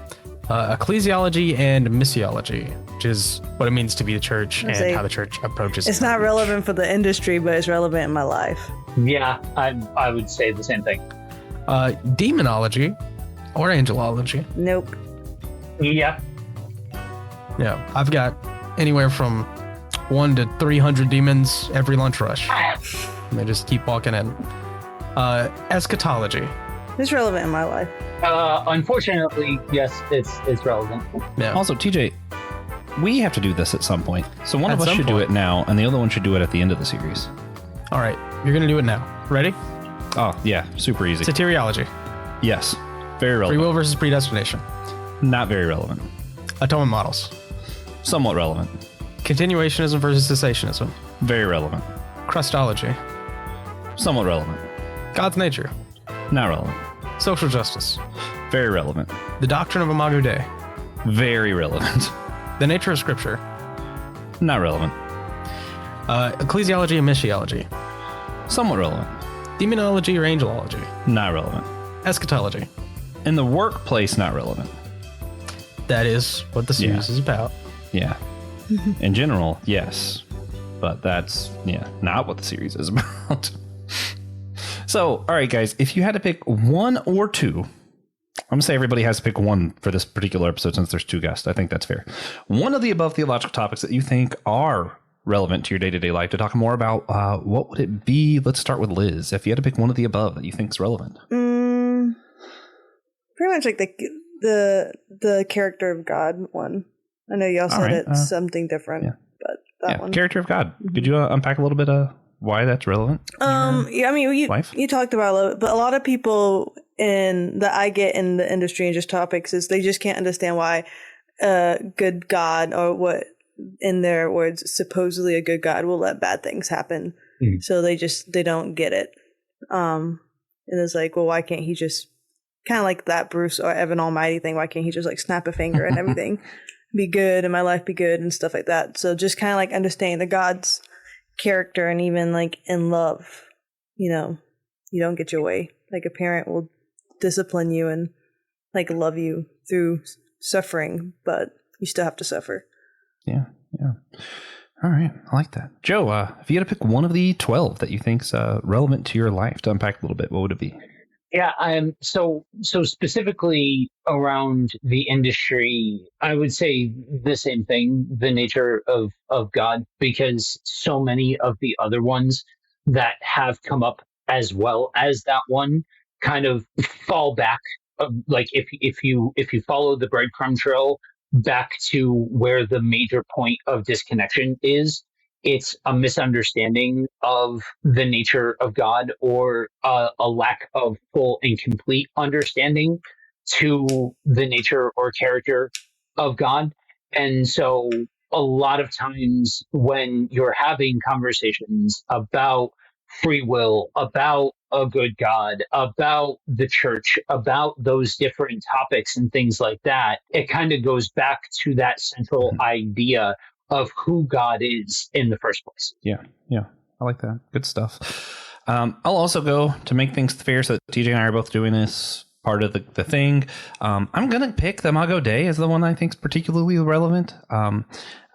Ecclesiology and missiology, which is what it means to be the church and how the church approaches. It's not relevant for the industry, but it's relevant in my life. Yeah, I would say the same thing. Demonology or angelology. Nope. Yeah. Yeah, I've got anywhere from 1 to 300 demons every lunch rush. And they just keep walking in. Eschatology. It's relevant in my life. Unfortunately, yes, it's relevant. Yeah. Also, TJ, we have to do this at some point. So one At of us some should do point. it now, and the other one should do it at the end of the series. All right, you're gonna do it now. Ready? Oh, yeah. Super easy. Soteriology. Yes. Very Free relevant. will versus predestination. Not very relevant. Atonement models. Somewhat relevant. Continuationism versus cessationism. Very relevant. Christology. Somewhat relevant. God's nature. Not relevant. Social justice. Very relevant. The doctrine of Imago Dei. Very relevant. The nature of Scripture. Not relevant. Ecclesiology and missiology. Somewhat relevant. Demonology or angelology. Not relevant. Eschatology. In the workplace, not relevant. That is what the series is about. Yeah. In general, yes. But that's, not what the series is about. So, all right, guys, if you had to pick one or two, I'm going to say everybody has to pick one for this particular episode since there's two guests. I think that's fair. One of the above theological topics that you think are relevant to your day-to-day life to talk more about, what would it be? Let's start with Liz. If you had to pick one of the above that you think is relevant. Pretty much like the character of God one. I know y'all said it's something different, but that one. Character of God. Could you unpack a little bit of why that's relevant? Yeah, I mean, you talked about it a little bit, but a lot of people that I get in the industry and just topics is they just can't understand why a good God, or what in their words, supposedly a good God, will let bad things happen. So they don't get it. And it's like, well, why can't he just kind of like that Bruce or Evan Almighty thing? Why can't he just like snap a finger and everything be good and my life be good and stuff like that? So just kind of like understanding the God's character, and even like in love, you don't get your way. Like a parent will discipline you and like love you through suffering, but you still have to suffer. Yeah. All right. I like that. Joe, if you had to pick one of the 12 that you think's relevant to your life to unpack a little bit, what would it be? Yeah, so specifically around the industry, I would say the same thing, the nature of God, because so many of the other ones that have come up as well as that one kind of fall back, like if you follow the breadcrumb trail back to where the major point of disconnection is, it's a misunderstanding of the nature of God, or a lack of full and complete understanding to the nature or character of God. And so a lot of times when you're having conversations about free will, about a good God, about the church, about those different topics and things like that, it kind of goes back to that central idea of who God is in the first place. Yeah. I like that. Good stuff. I'll also go to make things fair, so that TJ and I are both doing this part of the thing. I'm going to pick the Imago Dei as the one I think is particularly relevant.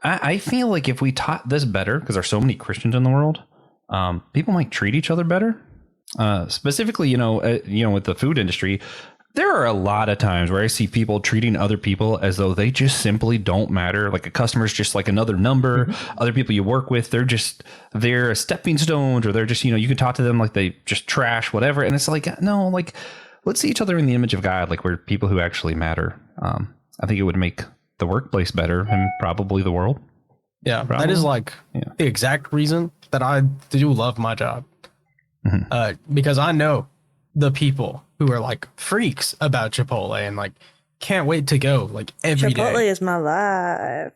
I feel like if we taught this better, because there's so many Christians in the world, people might treat each other better. Specifically, with the food industry, there are a lot of times where I see people treating other people as though they just simply don't matter. Like a customer's just like another number. Mm-hmm. Other people you work with, they're stepping stones, or they're just, you can talk to them like they just trash, whatever. And it's like, no, like let's see each other in the image of God. Like we're people who actually matter. I think it would make the workplace better and probably the world. Yeah, that is like the exact reason that I do love my job. Because I know the people who are like freaks about Chipotle and like can't wait to go like every day. Chipotle is my life.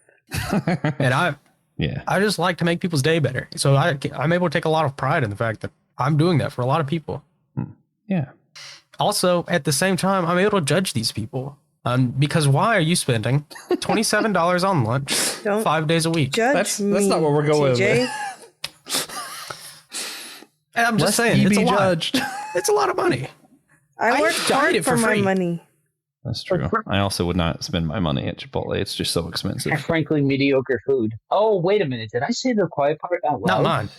And I just like to make people's day better. So I'm able to take a lot of pride in the fact that I'm doing that for a lot of people. Yeah. Also, at the same time, I'm able to judge these people. Because why are you spending $27 on lunch 5 days a week? That's not what we're going TJ. And I'm just saying, it's a lot. It's a lot of money. I work hard for my money. That's true. I also would not spend my money at Chipotle. It's just so expensive. Frankly, mediocre food. Oh, wait a minute. Did I say the quiet part out loud? Not mine.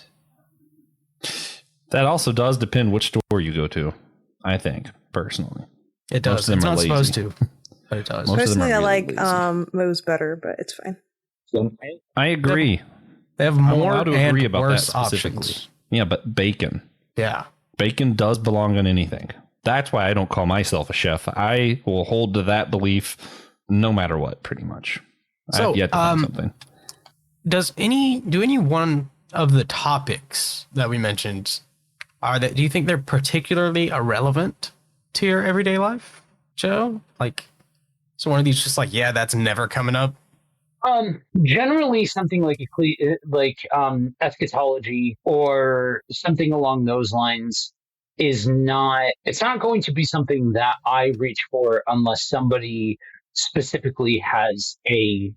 That also does depend which store you go to, I think, personally. It does. It's not supposed to, but it does. Personally, I like Moe's better, but it's fine. I agree. They have more I'm allowed to agree about that specifically. options. Yeah, but bacon. Yeah. Bacon does belong on anything. That's why I don't call myself a chef. I will hold to that belief no matter what, pretty much. So, I've yet to find something. Do any one of the topics that we mentioned, do you think they're particularly irrelevant to your everyday life, Joe? Like, so one of these just like, yeah, that's never coming up. Generally something like eschatology or something along those lines it's not going to be something that I reach for unless somebody specifically has a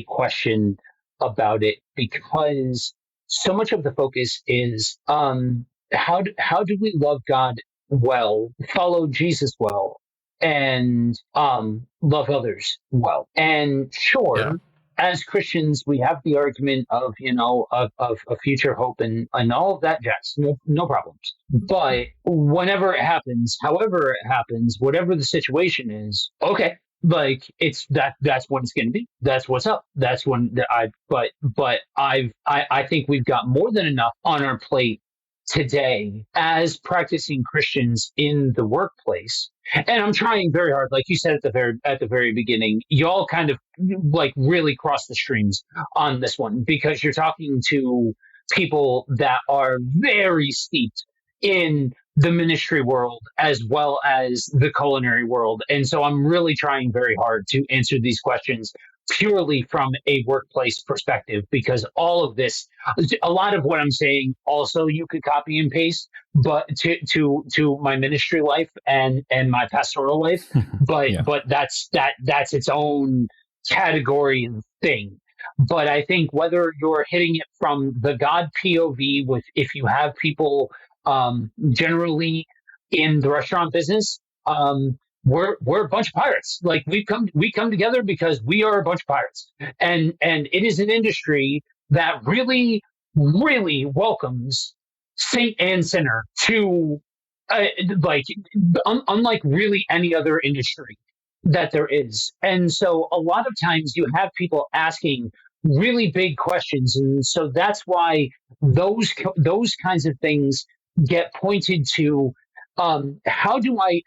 question about it, because so much of the focus is how do we love God well, follow Jesus well, and love others well. And sure, as Christians, we have the argument of a future hope and all of that jazz. No problems. But whenever it happens, however it happens, whatever the situation is, okay, like that's what it's going to be. That's what's up. That's when I think we've got more than enough on our plate today as practicing Christians in the workplace. And I'm trying very hard, like you said at the very beginning, y'all kind of like really cross the streams on this one, because you're talking to people that are very steeped in the ministry world as well as the culinary world. And so I'm really trying very hard to answer these questions purely from a workplace perspective, because all of this, a lot of what I'm saying also you could copy and paste, but to my ministry life and my pastoral life, but that's its own category and thing. But I think whether you're hitting it from the God POV, with if you have people generally in the restaurant business, we're a bunch of pirates. Like we come together because we are a bunch of pirates, and it is an industry that really, really welcomes saint and sinner to unlike really any other industry that there is. And so a lot of times you have people asking really big questions, and so that's why those kinds of things get pointed to. How do I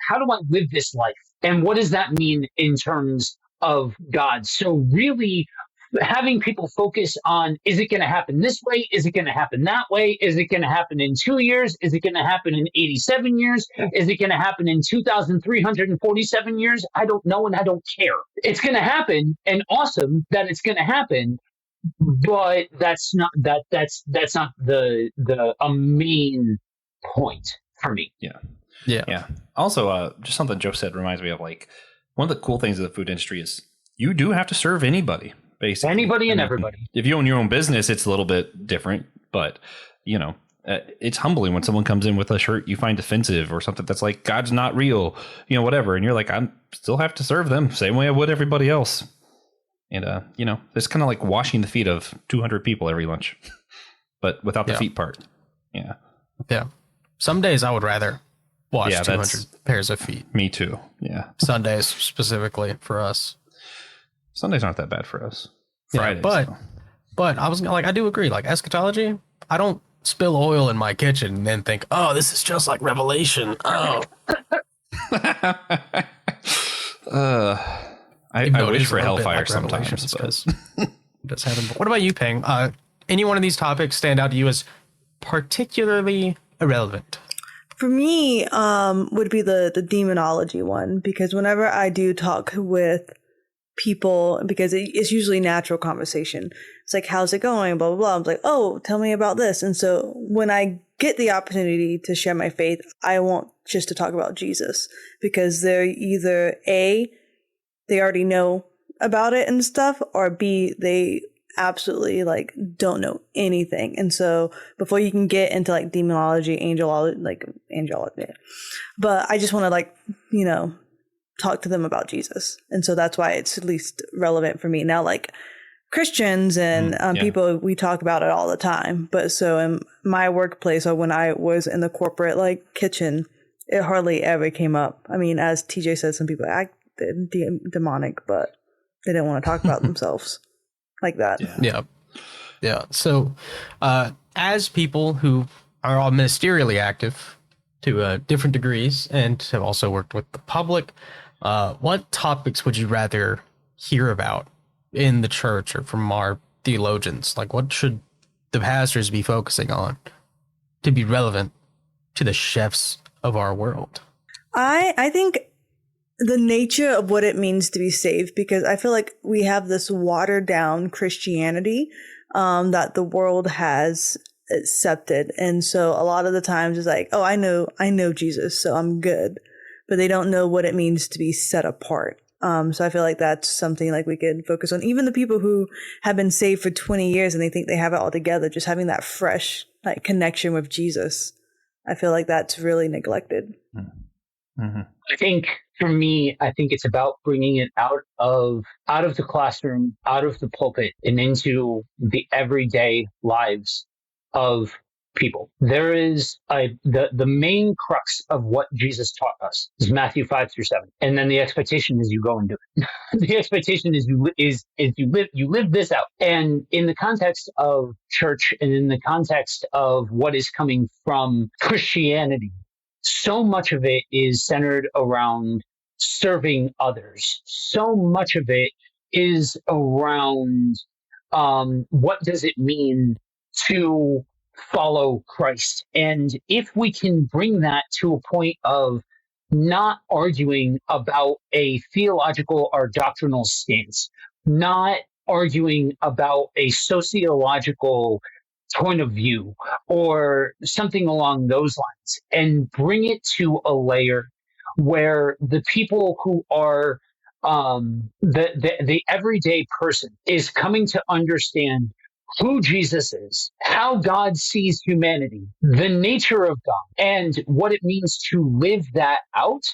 live this life, and what does that mean in terms of God? So really having people focus on, is it going to happen this way? Is it going to happen that way? Is it going to happen in 2 years? Is it going to happen in 87 years? Is it going to happen in 2,347 years? I don't know, and I don't care. It's going to happen, and awesome that it's going to happen. But that's not the main point for me. Yeah. Also, just something Joe said reminds me of, like, one of the cool things of the food industry is you do have to serve anybody, basically. Anybody and everybody. If you own your own business, it's a little bit different, but it's humbling when someone comes in with a shirt you find offensive or something that's like, God's not real, whatever. And you're like, I still have to serve them same way I would everybody else. And, it's kind of like washing the feet of 200 people every lunch, but without the feet part. Yeah. Yeah. Some days I would rather wash 200 pairs of feet. Me too. Yeah. Sundays specifically for us. Sundays aren't that bad for us. Fridays. But I was like, I do agree. Like eschatology, I don't spill oil in my kitchen and then think, oh, this is just like Revelation. Oh. I wish for hellfire like sometimes. does happen. But what about you, Ping? Any one of these topics stand out to you as particularly irrelevant? For me, would be the demonology one, because whenever I do talk with people, because it's usually natural conversation. It's like, how's it going? Blah, blah, blah. I'm like, oh, tell me about this. And so when I get the opportunity to share my faith, I want just to talk about Jesus, because they're either A, they already know about it and stuff, or B, they absolutely like don't know anything. And so before you can get into like demonology, angelology, but I just want to like, talk to them about Jesus. And so that's why it's at least relevant for me. Now, like Christians and people, we talk about it all the time. But so in my workplace, or when I was in the corporate like kitchen, it hardly ever came up. I mean, as TJ said, some people acted demonic, but they didn't want to talk about themselves like that. Yeah. So as people who are all ministerially active to different degrees and have also worked with the public, what topics would you rather hear about in the church or from our theologians? Like, what should the pastors be focusing on to be relevant to the chefs of our world? I think the nature of what it means to be saved, because I feel like we have this watered down Christianity that the world has accepted. And so a lot of the times it's like, oh, I know Jesus, so I'm good. But they don't know what it means to be set apart. So I feel like that's something like we could focus on. Even the people who have been saved for 20 years and they think they have it all together, just having that fresh like connection with Jesus, I feel like that's really neglected. Mm-hmm. I think for me, it's about bringing it out of the classroom, out of the pulpit, and into the everyday lives of people. There is the main crux of what Jesus taught us is Matthew 5-7, and then the expectation is you go and do it. The expectation is you live this out. And in the context of church, and in the context of what is coming from Christianity, so much of it is centered around serving others. So much of it is around what does it mean to follow Christ. And if we can bring that to a point of not arguing about a theological or doctrinal stance, not arguing about a sociological point of view or something along those lines, and bring it to a layer where the people who are the everyday person is coming to understand who Jesus is, how God sees humanity, the nature of God, and what it means to live that out.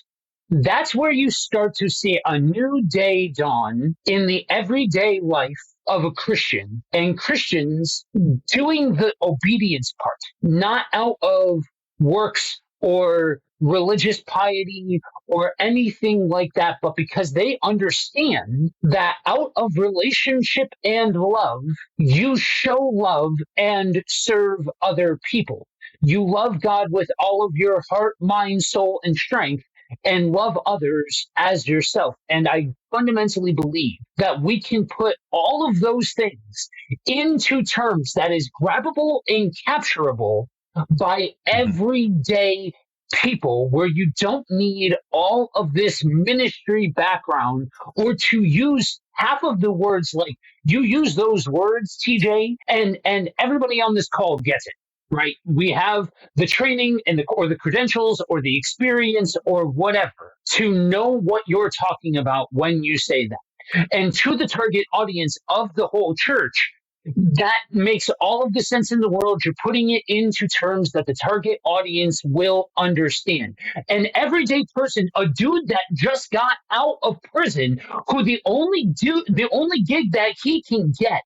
That's where you start to see a new day dawn in the everyday life of a Christian, and Christians doing the obedience part, not out of works or religious piety or anything like that, but because they understand that out of relationship and love, you show love and serve other people. You love God with all of your heart, mind, soul, and strength, and love others as yourself. And I fundamentally believe that we can put all of those things into terms that is grabbable and capturable by everyday people, where you don't need all of this ministry background, or to use half of the words like you use those words, TJ, and everybody on this call gets it. Right? We have the training and or the credentials or the experience or whatever to know what you're talking about when you say that. And to the target audience of the whole church, that makes all of the sense in the world. You're putting it into terms that the target audience will understand. An everyday person, a dude that just got out of prison, who the only gig that he can get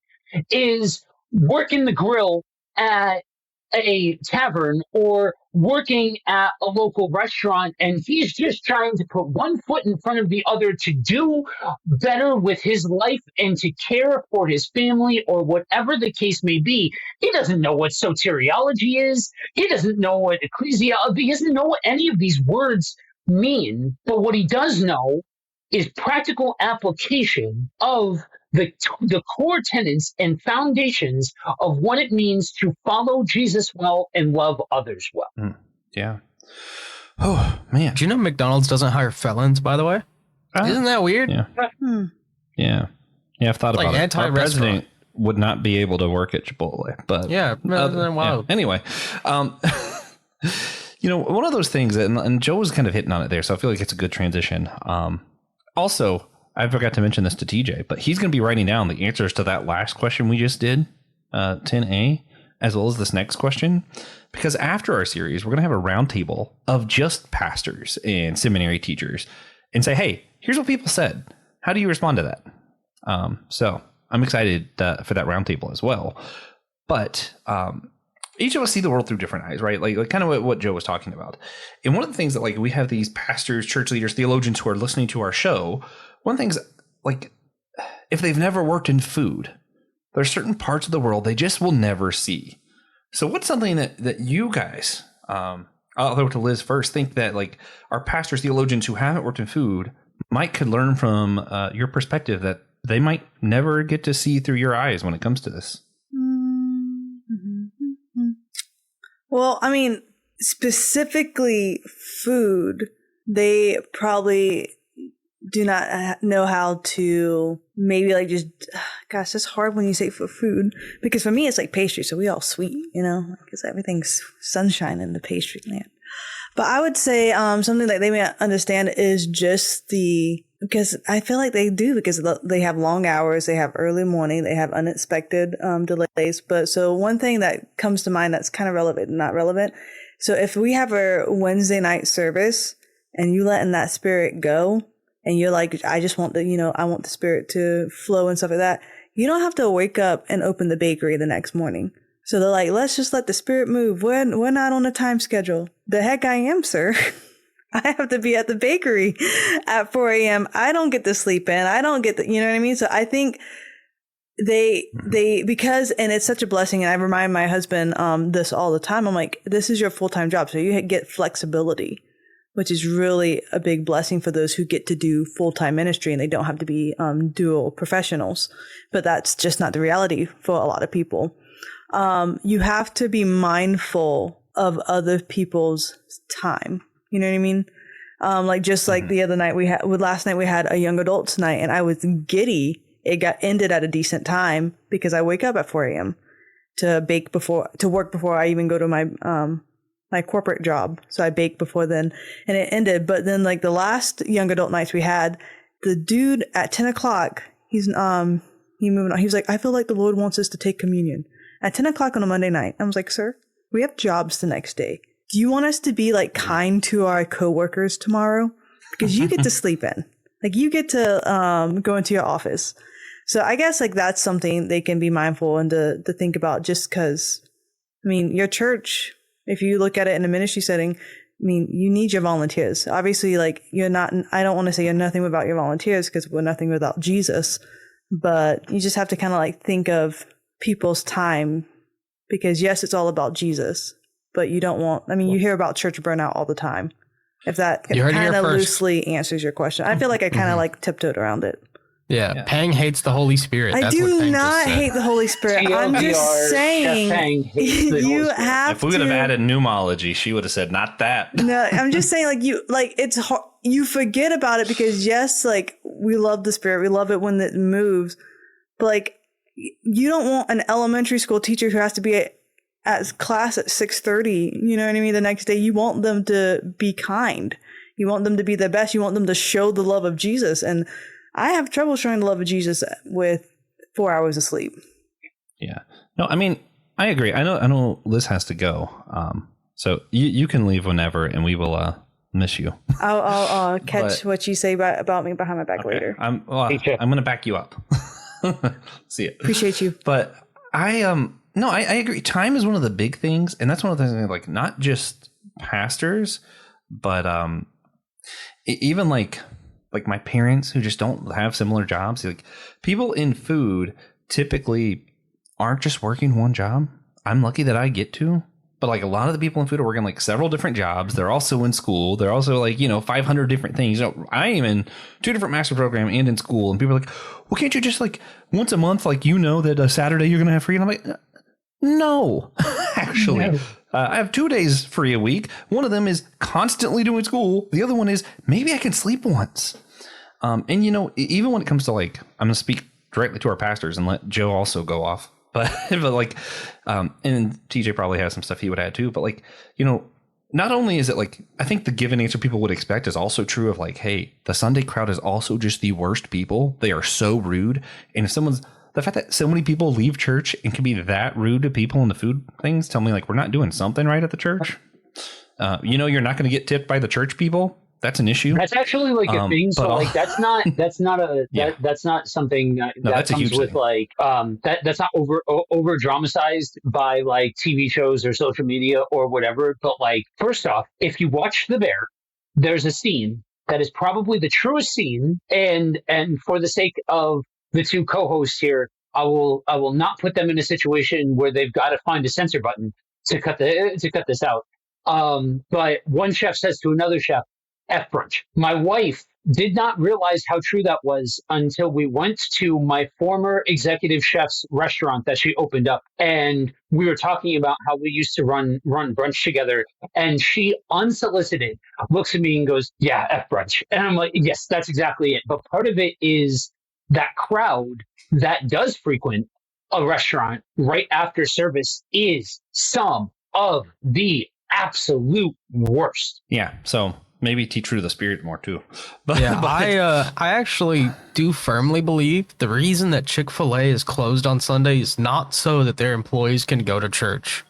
is working the grill at a tavern or working at a local restaurant, and he's just trying to put one foot in front of the other to do better with his life and to care for his family or whatever the case may be. He doesn't know what soteriology is. He doesn't know what ecclesiastical, he doesn't know what any of these words mean. But what he does know is practical application of the core tenets and foundations of what it means to follow Jesus well and love others well. Yeah. Oh, man. Do you know McDonald's doesn't hire felons, by the way? Isn't that weird? Yeah. Yeah. Yeah, I've thought about it. Our president would not be able to work at Chipotle, but wild. Yeah. Anyway, one of those things, and Joe was kind of hitting on it there, so I feel like it's a good transition. Also, I forgot to mention this to TJ, but he's going to be writing down the answers to that last question we just did, 10A, as well as this next question, because after our series, we're going to have a roundtable of just pastors and seminary teachers and say, hey, here's what people said. How do you respond to that? So I'm excited for that roundtable as well. But each of us see the world through different eyes, right? Like kind of what Joe was talking about. And one of the things that, like, we have these pastors, church leaders, theologians who are listening to our show. One of the things, like, if they've never worked in food, there's certain parts of the world they just will never see. So what's something that you guys, I'll go to Liz first, think that, like, our pastors, theologians who haven't worked in food could learn from your perspective that they might never get to see through your eyes when it comes to this? Well, I mean, specifically food, they probably do not know how to maybe like just, gosh, it's hard when you say for food, because for me, it's like pastry. So we all sweet, because everything's sunshine in the pastry land. But I would say something that they may understand is just because I feel like they do, because they have long hours, they have early morning, they have unexpected delays. But so one thing that comes to mind that's kind of relevant and not relevant. So if we have a Wednesday night service and you letting that spirit go and you're like, I just want I want the spirit to flow and stuff like that, you don't have to wake up and open the bakery the next morning. So they're like, let's just let the spirit move. We're not on a time schedule. The heck I am, sir. I have to be at the bakery at 4 a.m. I don't get to sleep in. I don't get you know what I mean? So I think because it's such a blessing. And I remind my husband this all the time. I'm like, this is your full-time job. So you get flexibility, which is really a big blessing for those who get to do full-time ministry and they don't have to be dual professionals. But that's just not the reality for a lot of people. You have to be mindful of other people's time. You know what I mean? Like the other night last night we had a young adults night and I was giddy. It got ended at a decent time because I wake up at 4 a.m. to work before I even go to my, my corporate job. So I bake before then and it ended. But then like the last young adult nights we had, the dude at 10 o'clock, he moved on. He was like, I feel like the Lord wants us to take communion at 10 o'clock on a Monday night. I was like, sir, we have jobs the next day. Do you want us to be like kind to our coworkers tomorrow? Because you get to sleep in, like you get to go into your office. So I guess like that's something they can be mindful and to think about, just because, I mean, your church, if you look at it in a ministry setting, I mean, you need your volunteers. Obviously, like I don't want to say you're nothing without your volunteers because we're nothing without Jesus, but you just have to kind of like think of people's time, because yes, it's all about Jesus. But you don't want, I mean, you hear about church burnout all the time. If that kind of loosely answers your question. I feel like I kind of like tiptoed around it. Yeah. Pang hates the Holy Spirit. I do not hate the Holy Spirit. I'm just saying you have If we would have added pneumology, she would have said, not that. No, I'm just saying it's hard. You forget about it because yes, like we love the Spirit. We love it when it moves. But like you don't want an elementary school teacher who has to be at class at 6:30, you know what I mean, the next day. You want them to be kind. You want them to be the best. You want them to show the love of Jesus. And I have trouble showing the love of Jesus with 4 hours of sleep. Yeah. No, I mean, I agree. I know Liz has to go. So you can leave whenever and we will miss you. I'll catch what you say about me behind my back later. I'm going to back you up. See it. Appreciate you. But no, I agree. Time is one of the big things, and that's one of the things, like, not just pastors, but even like my parents who just don't have similar jobs. Like, people in food typically aren't just working one job. I'm lucky that I get to, But like a lot of the people in food are working like several different jobs. They're also in school. They're also like, 500 different things. I am in 2 different master program and in school. And people are like, well, can't you just like once a month, like, that a Saturday you're going to have free? And I'm like, no, actually, I have 2 days free a week. One of them is constantly doing school. The other one is maybe I can sleep once. And, even when it comes to like, I'm going to speak directly to our pastors and let Joe also go off. But like, and TJ probably has some stuff he would add too. But like, not only is it like, I think the given answer people would expect is also true of like, hey, the Sunday crowd is also just the worst people. They are so rude. And if the fact that so many people leave church and can be that rude to people in the food things, tell me like, we're not doing something right at the church. You're not going to get tipped by the church people. That's an issue. That's actually like a thing. So like that's not something that comes with thing. Like that's not over dramatized by like TV shows or social media or whatever. But like, first off, if you watch The Bear, there's a scene that is probably the truest scene. And for the sake of the 2 co-hosts here, I will not put them in a situation where they've got to find a censor button to cut this out. But one chef says to another chef, F brunch. My wife did not realize how true that was until we went to my former executive chef's restaurant that she opened up. And we were talking about how we used to run brunch together. And she unsolicited looks at me and goes, yeah, F brunch. And I'm like, yes, that's exactly it. But part of it is that crowd that does frequent a restaurant right after service is some of the absolute worst. Yeah. So maybe teach true to the spirit more too. But, yeah, I actually do firmly believe the reason that Chick-fil-A is closed on Sunday is not so that their employees can go to church.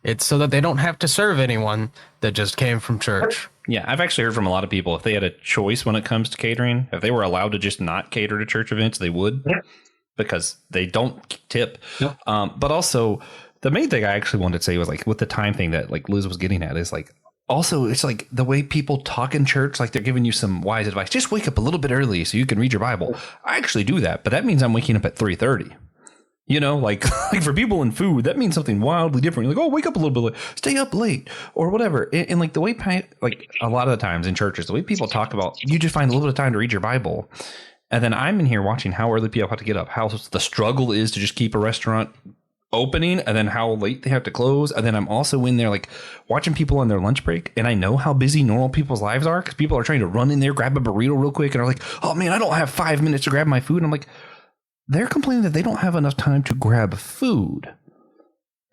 It's so that they don't have to serve anyone that just came from church. Yeah, I've actually heard from a lot of people, if they had a choice when it comes to catering, if they were allowed to just not cater to church events, they would, because they don't tip. Yep. But also, the main thing I actually wanted to say was like with the time thing that like Liz was getting at is like, also, it's like the way people talk in church, like they're giving you some wise advice. Just wake up a little bit early so you can read your Bible. I actually do that, but that means I'm waking up at 3:30. Like for people in food, that means something wildly different. You're like, oh, wake up a little bit late, stay up late or whatever. And like the way, like a lot of the times in churches, the way people talk about, you just find a little bit of time to read your Bible. And then I'm in here watching how early people have to get up, how the struggle is to just keep a restaurant opening, and then how late they have to close. And then I'm also in there like watching people on their lunch break, and I know how busy normal people's lives are because people are trying to run in there, grab a burrito real quick, and are like, oh man, I don't have 5 minutes to grab my food. And I'm like, they're complaining that they don't have enough time to grab food.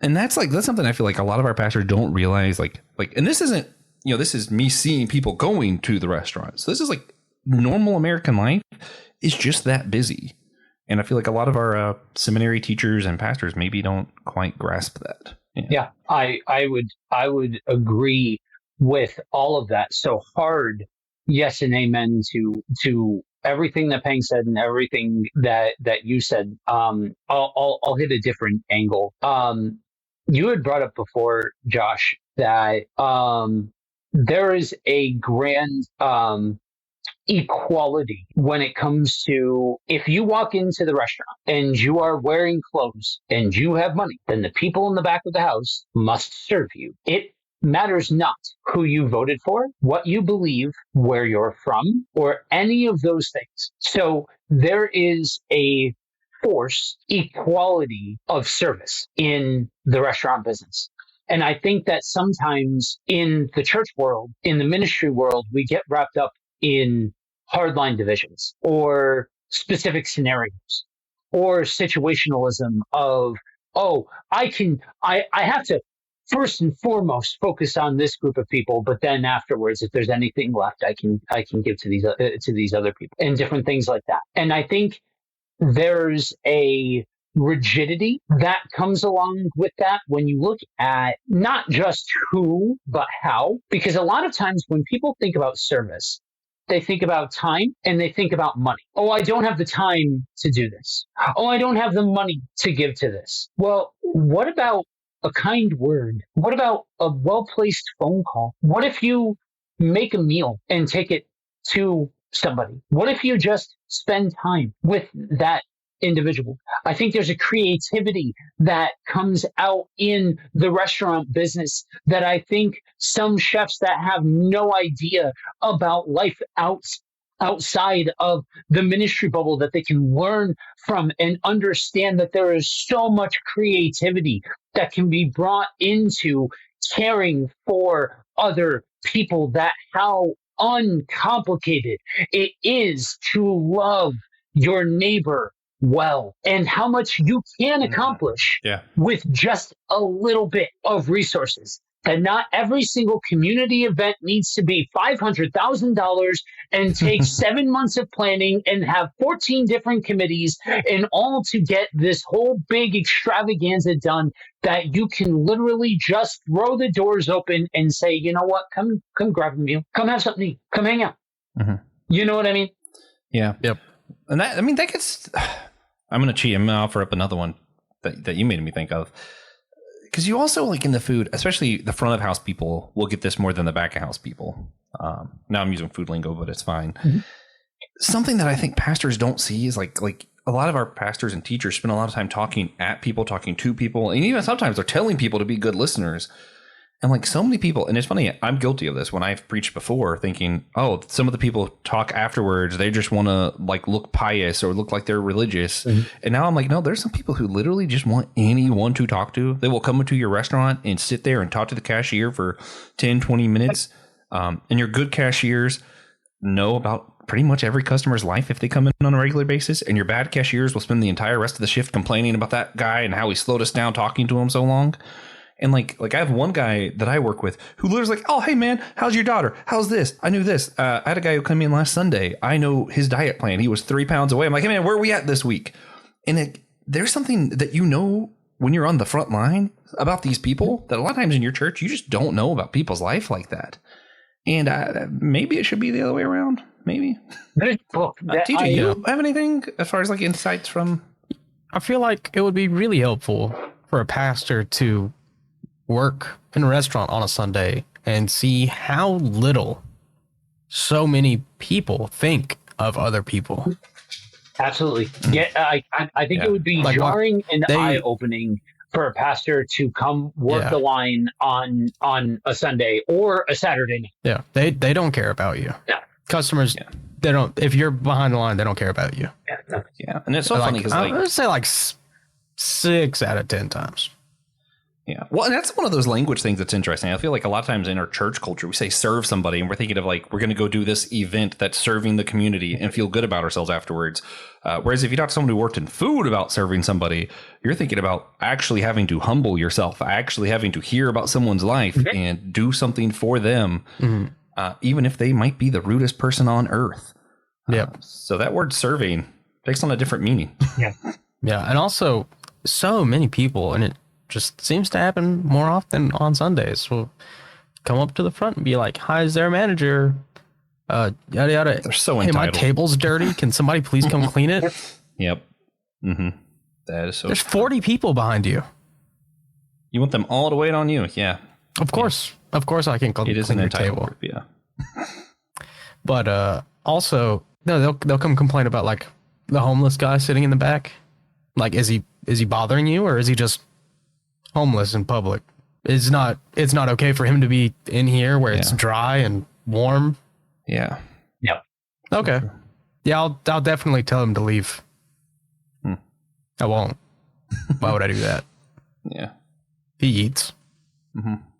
And that's something I feel like a lot of our pastors don't realize, like and this isn't, this is me seeing people going to the restaurant. So this is like normal American life is just that busy. And I feel like a lot of our seminary teachers and pastors maybe don't quite grasp that. Yeah, I would agree with all of that. So hard, yes and amen to everything that Peng said and everything that you said. I'll hit a different angle. You had brought up before, Josh, that there is a grand equality when it comes to, if you walk into the restaurant and you are wearing clothes and you have money, then the people in the back of the house must serve you. It matters not who you voted for, what you believe, where you're from, or any of those things. So there is a forced equality of service in the restaurant business. And I think that sometimes in the church world, in the ministry world, we get wrapped up in hardline divisions or specific scenarios or situationalism of, oh, I have to first and foremost focus on this group of people, but then afterwards, if there's anything left, I can give to these other people and different things like that. And I think there's a rigidity that comes along with that when you look at not just who, but how, because a lot of times when people think about service, they think about time and they think about money. Oh, I don't have the time to do this. Oh, I don't have the money to give to this. Well, what about a kind word? What about a well-placed phone call? What if you make a meal and take it to somebody? What if you just spend time with that individual. I think there's a creativity that comes out in the restaurant business that I think some chefs that have no idea about life outside of the ministry bubble that they can learn from and understand that there is so much creativity that can be brought into caring for other people, that how uncomplicated it is to love your neighbor well, and how much you can accomplish with just a little bit of resources. And not every single community event needs to be $500,000 and take 7 months of planning and have 14 different committees and all to get this whole big extravaganza done, that you can literally just throw the doors open and say, you know what, come grab a meal, come have something to eat, come hang out. You know what I mean? Yeah. Yep. And that, I mean, that gets, I'm going to cheat. I'm going to offer up another one that you made me think of. Because you also, like in the food, especially the front of house people will get this more than the back of house people. Now I'm using food lingo, but it's fine. Something that I think pastors don't see is like a lot of our pastors and teachers spend a lot of time talking at people, talking to people. And even sometimes they're telling people to be good listeners. And like so many people, and it's funny, I'm guilty of this when I've preached before, thinking, oh, some of the people talk afterwards, they just want to like look pious or look like they're religious. And now I'm like, no, there's some people who literally just want anyone to talk to. They will come into your restaurant and sit there and talk to the cashier for 10, 20 minutes. And your good cashiers know about pretty much every customer's life if they come in on a regular basis. And your bad cashiers will spend the entire rest of the shift complaining about that guy and how he slowed us down talking to him so long. And like I have one guy that I work with who literally like, oh, hey, man, how's your daughter? How's this? I knew this. I had a guy who came in last Sunday. I know his diet plan. He was 3 pounds away. I'm like, hey, man, where are we at this week? And there's something that you know when you're on the front line about these people that a lot of times in your church, you just don't know about people's life like that. And maybe it should be the other way around. Maybe. TJ, you have anything as far as like insights from? I feel like it would be really helpful for a pastor to work in a restaurant on a Sunday and see how little so many people think of other people. Absolutely. Yeah, I think it would be like jarring and eye-opening for a pastor to come work the line on a Sunday or a Saturday night. Yeah, they don't care about you. Yeah. Customers, they don't. If you're behind the line, they don't care about you. Yeah, and it's so funny because I would say like 6 out of 10 times. Yeah. Well, and that's one of those language things that's interesting. I feel like a lot of times in our church culture, we say serve somebody and we're thinking of like, we're going to go do this event that's serving the community and feel good about ourselves afterwards. Whereas if you talk to someone who worked in food about serving somebody, you're thinking about actually having to humble yourself, actually having to hear about someone's life and do something for them, even if they might be the rudest person on earth. So that word serving takes on a different meaning. Yeah. And also so many people, and it just seems to happen more often on Sundays, will come up to the front and be like, hi, is there a manager? Yada yada. They're so hey, entitled. My table's dirty. Can somebody please come clean it? Yep. That is so There's 40 people behind you. You want them all to wait on you? Yeah. Of course. Of course I can clean your table. Group, yeah. But also, no, they'll come complain about like the homeless guy sitting in the back. Like, is he bothering you, or is he just homeless in public? It's not okay for him to be in here where it's dry and warm. Yeah. Okay. Yeah, I'll definitely tell him to leave. I won't. Why would I do that? Yeah. He eats.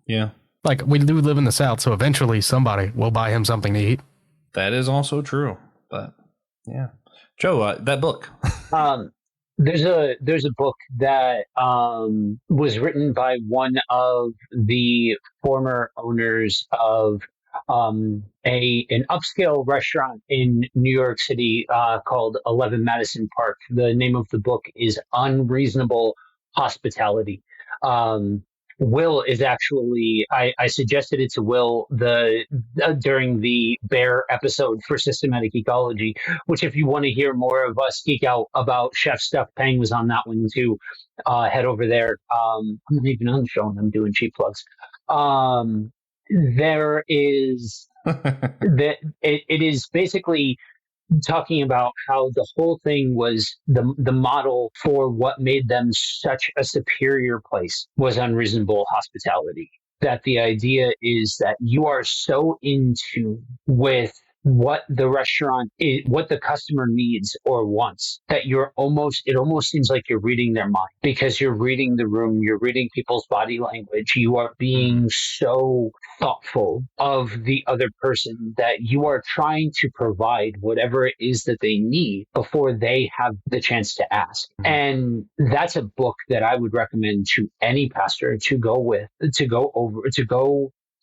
Yeah. Like, we do live in the South, so eventually somebody will buy him something to eat. That is also true. But yeah. Joe, that book. There's a book that was written by one of the former owners of an upscale restaurant in New York City called 11 Madison Park. The name of the book is Unreasonable Hospitality. Will is actually, I suggested it to Will during the Bear episode for Systematic Ecology, which if you want to hear more of us geek out about chef stuff, Pang was on that one too. Head over there. I'm not even on the show and I'm doing cheap plugs. There is, it is basically talking about how the whole thing was the model for what made them such a superior place was unreasonable hospitality. That the idea is that you are so in tune with what the restaurant is, what the customer needs or wants, that it almost seems like you're reading their mind, because you're reading the room, you're reading people's body language, you are being so thoughtful of the other person that you are trying to provide whatever it is that they need before they have the chance to ask. And that's a book that I would recommend to any pastor to go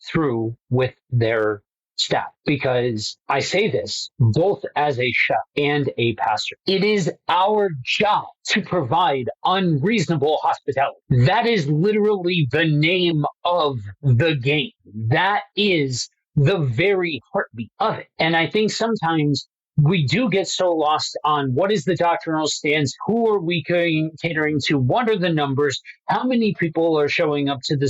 through with their staff, because I say this both as a chef and a pastor. It is our job to provide unreasonable hospitality. That is literally the name of the game. That is the very heartbeat of it. And I think sometimes we do get so lost on what is the doctrinal stance, who are we catering to, what are the numbers, how many people are showing up to the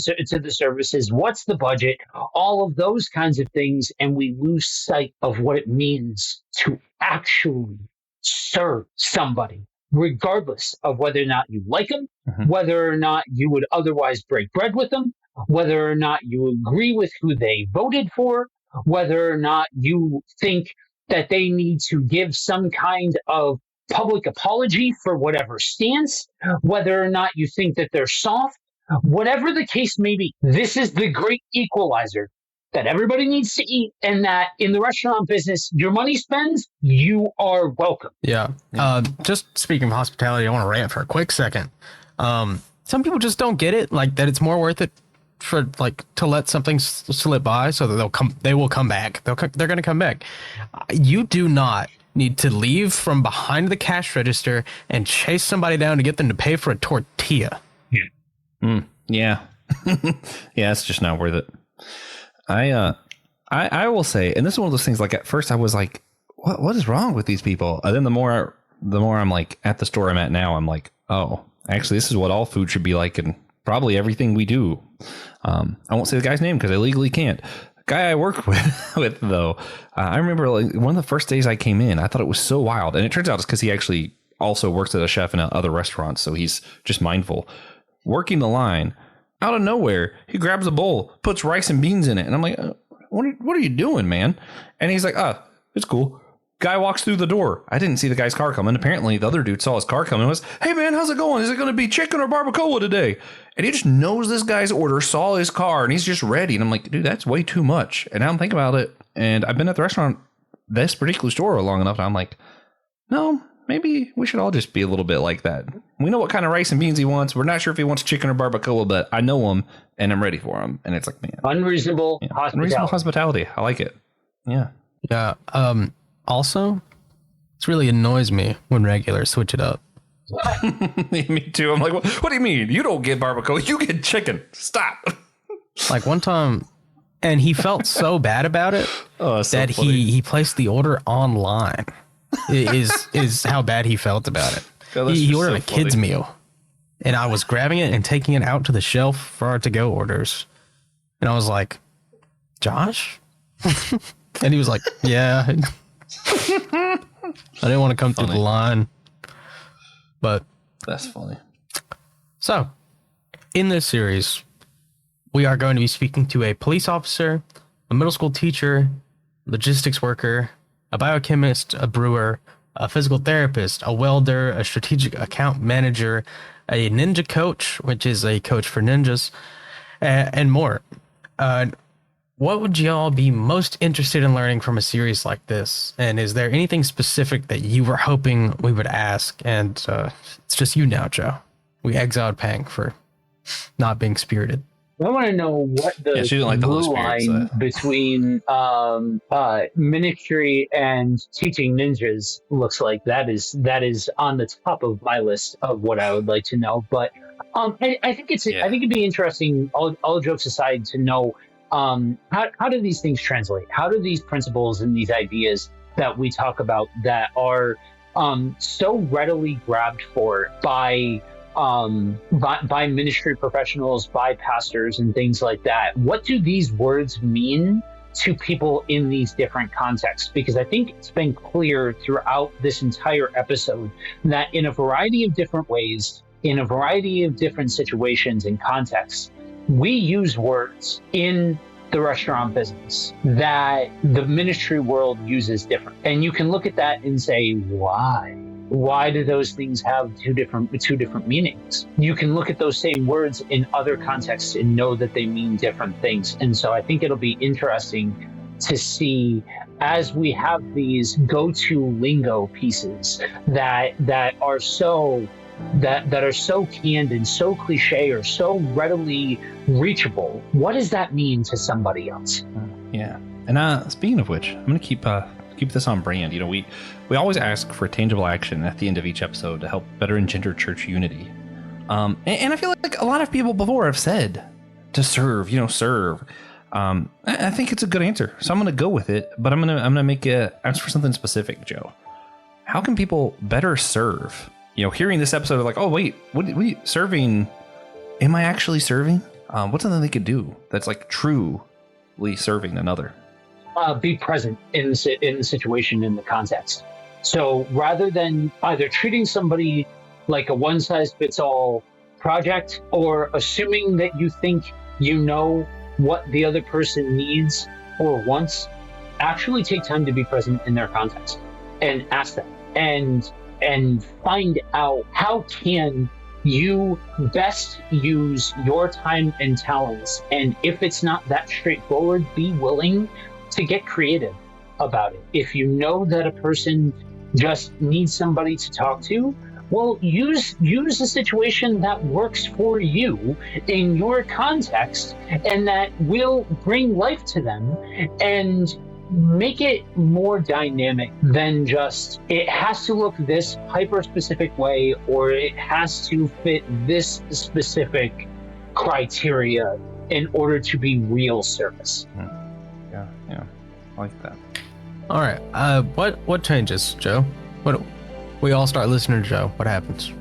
services, what's the budget, all of those kinds of things, and we lose sight of what it means to actually serve somebody, regardless of whether or not you like them, whether or not you would otherwise break bread with them, whether or not you agree with who they voted for, whether or not you think that they need to give some kind of public apology for whatever stance, whether or not you think that they're soft, whatever the case may be. This is the great equalizer that everybody needs to eat, and that in the restaurant business, your money spends, you are welcome. Yeah. Just speaking of hospitality, I want to rant for a quick second. Some people just don't get it, like that it's more worth it for to let something slip by so that they will come back. They're going to come back. You do not need to leave from behind the cash register and chase somebody down to get them to pay for a tortilla. Yeah. Yeah, it's just not worth it. I will say, and this is one of those things, like at first I was like, what is wrong with these people? And then the more I'm like at the store I'm at now, I'm like, oh, actually this is what all food should be like, and probably everything we do. I won't say the guy's name because I legally can't. The guy I work with though, I remember like one of the first days I came in, I thought it was so wild. And it turns out it's because he actually also works as a chef in other restaurants. So he's just mindful. Working the line, out of nowhere, he grabs a bowl, puts rice and beans in it. And I'm like, what are you doing, man? And he's like, it's cool. Guy walks through the door. I didn't see the guy's car coming. Apparently, the other dude saw his car coming and was, hey, man, how's it going? Is it going to be chicken or barbacoa today? And he just knows this guy's order, saw his car, and he's just ready. And I'm like, dude, that's way too much. And now I'm thinking about it. And I've been at the restaurant, this particular store, long enough. And I'm like, no, maybe we should all just be a little bit like that. We know what kind of rice and beans he wants. We're not sure if he wants chicken or barbacoa, but I know him and I'm ready for him. And it's like, man. Unreasonable hospitality. Unreasonable hospitality. I like it. Yeah. Yeah. Also, it really annoys me when regulars switch it up. Me too. I'm like, what do you mean? You don't get barbacoa. You get chicken. Stop. Like one time, and he felt so bad about it that he placed the order online. Is how bad he felt about it. Yeah, he ordered a kid's meal, and I was grabbing it and taking it out to the shelf for our to-go orders. And I was like, Josh? And he was like, yeah. I didn't want to come through the line. But that's funny. So, in this series, we are going to be speaking to a police officer, a middle school teacher, logistics worker, a biochemist, a brewer, a physical therapist, a welder, a strategic account manager, a ninja coach, which is a coach for ninjas, and more. What would y'all be most interested in learning from a series like this? And is there anything specific that you were hoping we would ask? And it's just you now, Joe. We exiled Pang for not being spirited. I want to know what the blue line between ministry and teaching ninjas looks like. That is on the top of my list of what I would like to know. But I think I think it'd be interesting, all jokes aside, to know how do these things translate? How do these principles and these ideas that we talk about that are so readily grabbed for by ministry professionals, by pastors and things like that, what do these words mean to people in these different contexts, because I think it's been clear throughout this entire episode that in a variety of different ways, in a variety of different situations and contexts, we use words in the restaurant business that the ministry world uses different. And you can look at that and say, why? Why do those things have two different meanings? You can look at those same words in other contexts and know that they mean different things. And so I think it'll be interesting to see, as we have these go-to lingo pieces that are so canned and so cliche or so readily reachable, what does that mean to somebody else? Yeah. And speaking of which, I'm going to keep this on brand. You know, we always ask for tangible action at the end of each episode to help better engender church unity. And I feel like a lot of people before have said to serve. I think it's a good answer, so I'm going to go with it. But I'm going to ask for something specific, Joe. How can people better serve? You know, hearing this episode, like, oh wait, what are you serving? Am I actually serving? What's something they could do that's like truly serving another? Be present in the situation, in the context. So rather than either treating somebody like a one-size-fits-all project or assuming that you think you know what the other person needs or wants, actually take time to be present in their context and ask them and find out how can you best use your time and talents. And if it's not that straightforward, be willing to get creative about it. If you know that a person just needs somebody to talk to, well, use a situation that works for you in your context and that will bring life to them and make it more dynamic than just it has to look this hyper specific way or it has to fit this specific criteria in order to be real service. Yeah, I like that. All right. What changes, Joe? What we all start listening to Joe? What happens?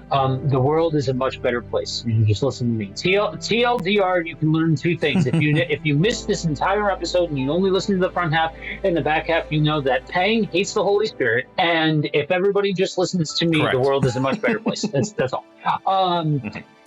The world is a much better place. You just listen to me. TLDR, you can learn two things. If you missed this entire episode and you only listen to the front half and the back half, you know that Pang hates the Holy Spirit. And if everybody just listens to me, Correct. The world is a much better place. That's all.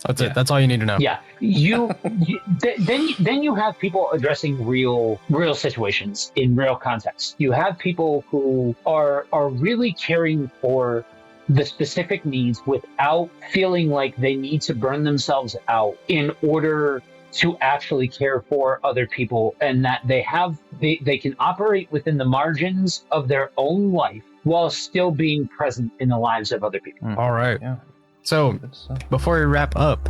That's it. That's all you need to know. Yeah. Then you have people addressing real situations in real context. You have people who are really caring for the specific needs without feeling like they need to burn themselves out in order to actually care for other people, and that they can operate within the margins of their own life while still being present in the lives of other people. All right. Yeah. So before we wrap up,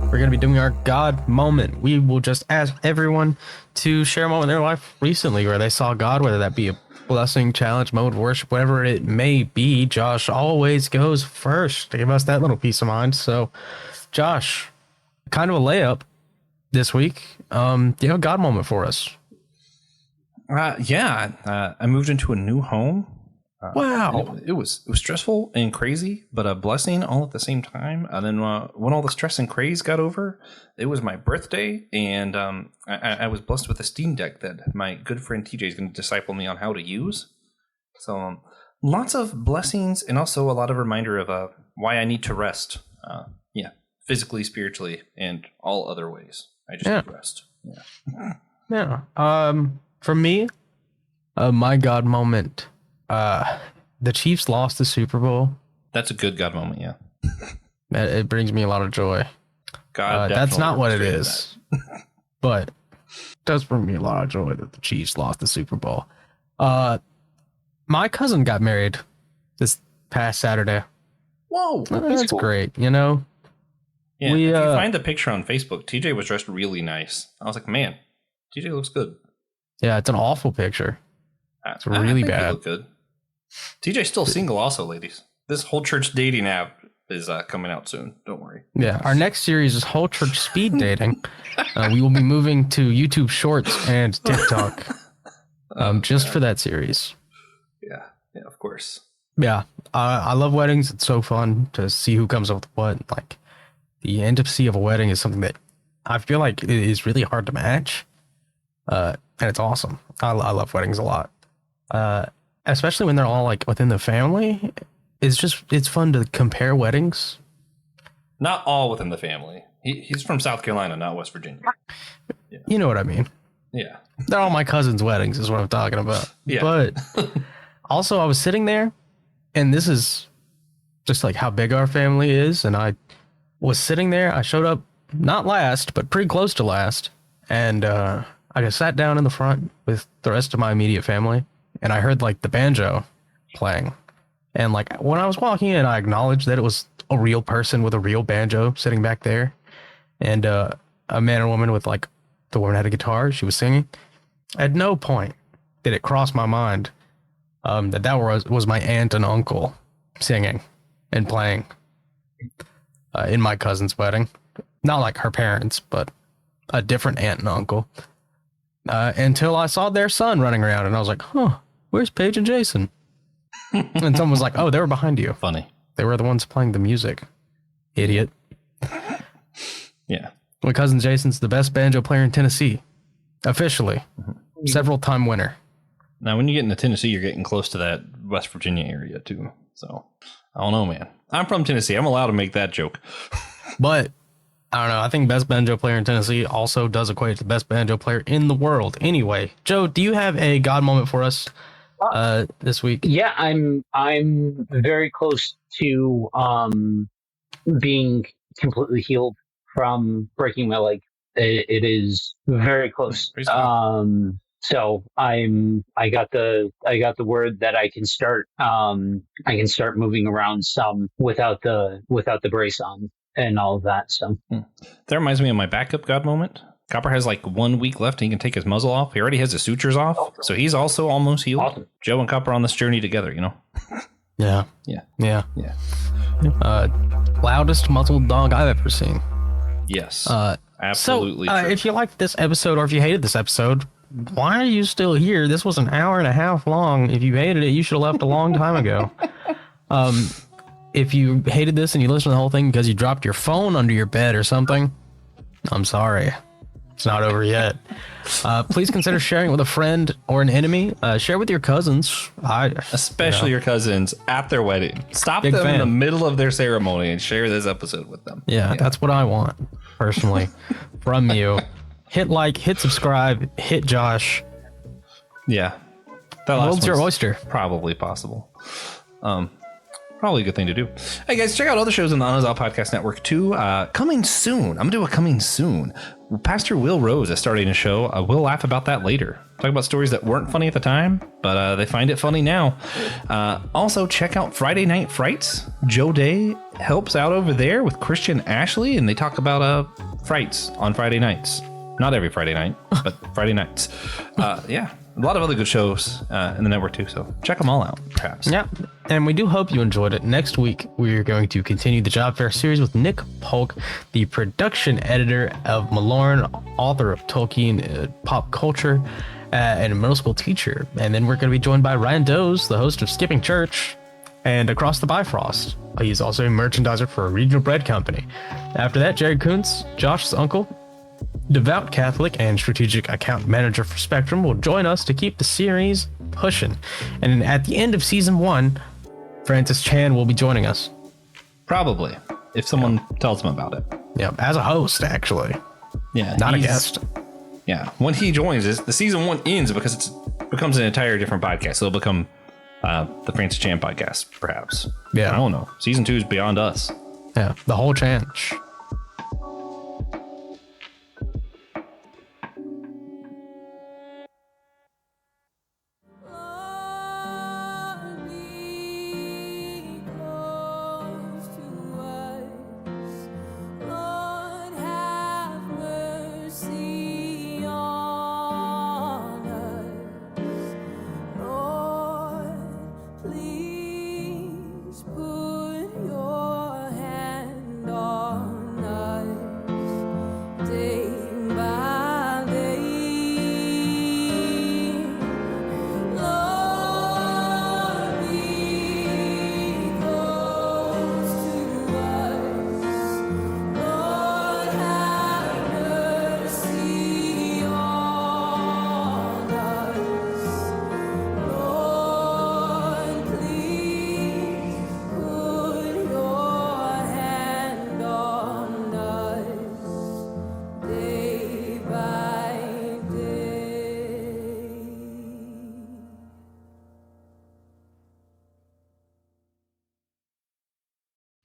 we're going to be doing our God moment. We will just ask everyone to share a moment in their life recently where they saw God, whether that be a blessing, challenge, mode of worship, whatever it may be. Josh always goes first to give us that little peace of mind. So, Josh, kind of a layup this week. Do you have a God moment for us? I moved into a new home. Wow. It was stressful and crazy, but a blessing all at the same time. And then when all the stress and craze got over, it was my birthday, and I was blessed with a Steam Deck that my good friend TJ is going to disciple me on how to use. So lots of blessings, and also a lot of reminder of why I need to rest. Physically, spiritually, and all other ways. I just need rest. Yeah. For me, my God moment. The Chiefs lost the Super Bowl. That's a good God moment, yeah. It brings me a lot of joy. God, that's not what it is, but it does bring me a lot of joy that the Chiefs lost the Super Bowl. My cousin got married this past Saturday. Whoa, that's cool. Great, you know. Yeah, if you find the picture on Facebook, TJ was dressed really nice. I was like, man, TJ looks good. Yeah, it's an awful picture. It's really bad. He looked good. TJ's still single also, ladies. This whole church dating app is coming out soon. Don't worry. Yeah, our next series is whole church speed dating. We will be moving to YouTube Shorts and TikTok just for that series. Yeah, of course. Yeah, I love weddings. It's so fun to see who comes up with what. Like, the intimacy of a wedding is something that I feel like it is really hard to match. and it's awesome. I love weddings a lot, especially when they're all like within the family. It's fun to compare weddings. Not all within the family. He's from South Carolina, not West Virginia. Yeah. You know what I mean? Yeah. They're all my cousins' weddings is what I'm talking about. Yeah. But also I was sitting there, and this is just like how big our family is. And I was sitting there. I showed up not last, but pretty close to last. And I just sat down in the front with the rest of my immediate family. And I heard like the banjo playing. And like when I was walking in, I acknowledged that it was a real person with a real banjo sitting back there. And a man and woman with like, the woman had a guitar. She was singing. At no point did it cross my mind that was my aunt and uncle singing and playing in my cousin's wedding. Not like her parents, but a different aunt and uncle. Until I saw their son running around, and I was like, huh, where's Paige and Jason? And someone was like, oh, they were behind you. Funny. They were the ones playing the music. Idiot. Yeah. My cousin Jason's the best banjo player in Tennessee. Officially. Several time winner. Now, when you get into Tennessee, you're getting close to that West Virginia area, too. So, I don't know, man. I'm from Tennessee. I'm allowed to make that joke. But, I don't know. I think best banjo player in Tennessee also does equate to the best banjo player in the world. Anyway, Joe, do you have a God moment for us this week? Yeah, I'm very close to being completely healed from breaking my leg. It is very close. So I got the word that I can start moving around some without the brace on and all of that. So that reminds me of my backup God moment. Copper has like 1 week left and he can take his muzzle off. He already has his sutures off. So he's also almost healed. Awesome. Joe and Copper on this journey together, you know? Yeah. Yeah. Loudest muzzled dog I've ever seen. Yes. Absolutely. So, if you liked this episode or if you hated this episode, why are you still here? This was an hour and a half long. If you hated it, you should have left a long time ago. If you hated this and you listened to the whole thing because you dropped your phone under your bed or something, I'm sorry. It's not over yet. Please consider sharing it with a friend or an enemy. Share with your cousins. Especially your cousins at their wedding. Stop them in the middle of their ceremony and share this episode with them. Yeah, that's what I want, personally, from you. Hit like, hit subscribe, hit Josh. Yeah. That World's your oyster. Probably possible. Probably a good thing to do. Hey guys, check out other shows in the Unazal Podcast Network too. Coming soon. I'm going to do a coming soon. Pastor Will Rose is starting a show. We'll laugh about that later. Talk about stories that weren't funny at the time, but they find it funny now. Also, check out Friday Night Frights. Joe Day helps out over there with Christian Ashley, and they talk about frights on Friday nights. Not every Friday night, but Friday nights. Yeah. A lot of other good shows in the network too, so check them all out, perhaps. Yeah, and we do hope you enjoyed it. Next week, we're going to continue the Job Fair series with Nick Polk, the production editor of Malorn, author of Tolkien pop culture, and a middle school teacher. And then we're going to be joined by Ryan Does, the host of Skipping Church and Across the Bifrost. He's also a merchandiser for a regional bread company. After that, Jared Kuntz, Josh's uncle, devout Catholic and strategic account manager for Spectrum, will join us to keep the series pushing. And at the end of season 1, Francis Chan will be joining us. Probably, if someone tells him about it. Yeah, as a host, actually. Yeah, not a guest. Yeah, when he joins us, the season 1 ends because it becomes an entire different podcast. So it'll become the Francis Chan podcast, perhaps. Yeah, I don't know. Season 2 is beyond us. Yeah, the whole chance. Please put your hand on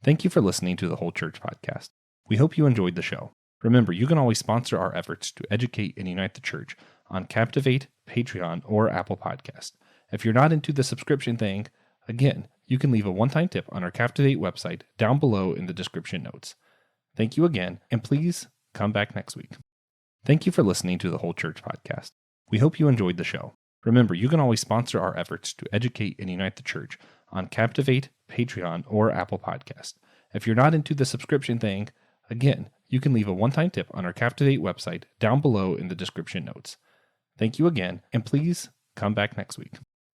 Thank you for listening to the Whole Church Podcast. We hope you enjoyed the show. Remember, you can always sponsor our efforts to educate and unite the church on Captivate, Patreon, or Apple Podcast. If you're not into the subscription thing, again, you can leave a one-time tip on our Captivate website down below in the description notes. Thank you again, and please come back next week. Thank you for listening to the Whole Church Podcast. We hope you enjoyed the show. Remember, you can always sponsor our efforts to educate and unite the church on Captivate, Patreon, or Apple Podcast. If you're not into the subscription thing, again, you can leave a one-time tip on our Captivate website down below in the description notes. Thank you again, and please come back next week.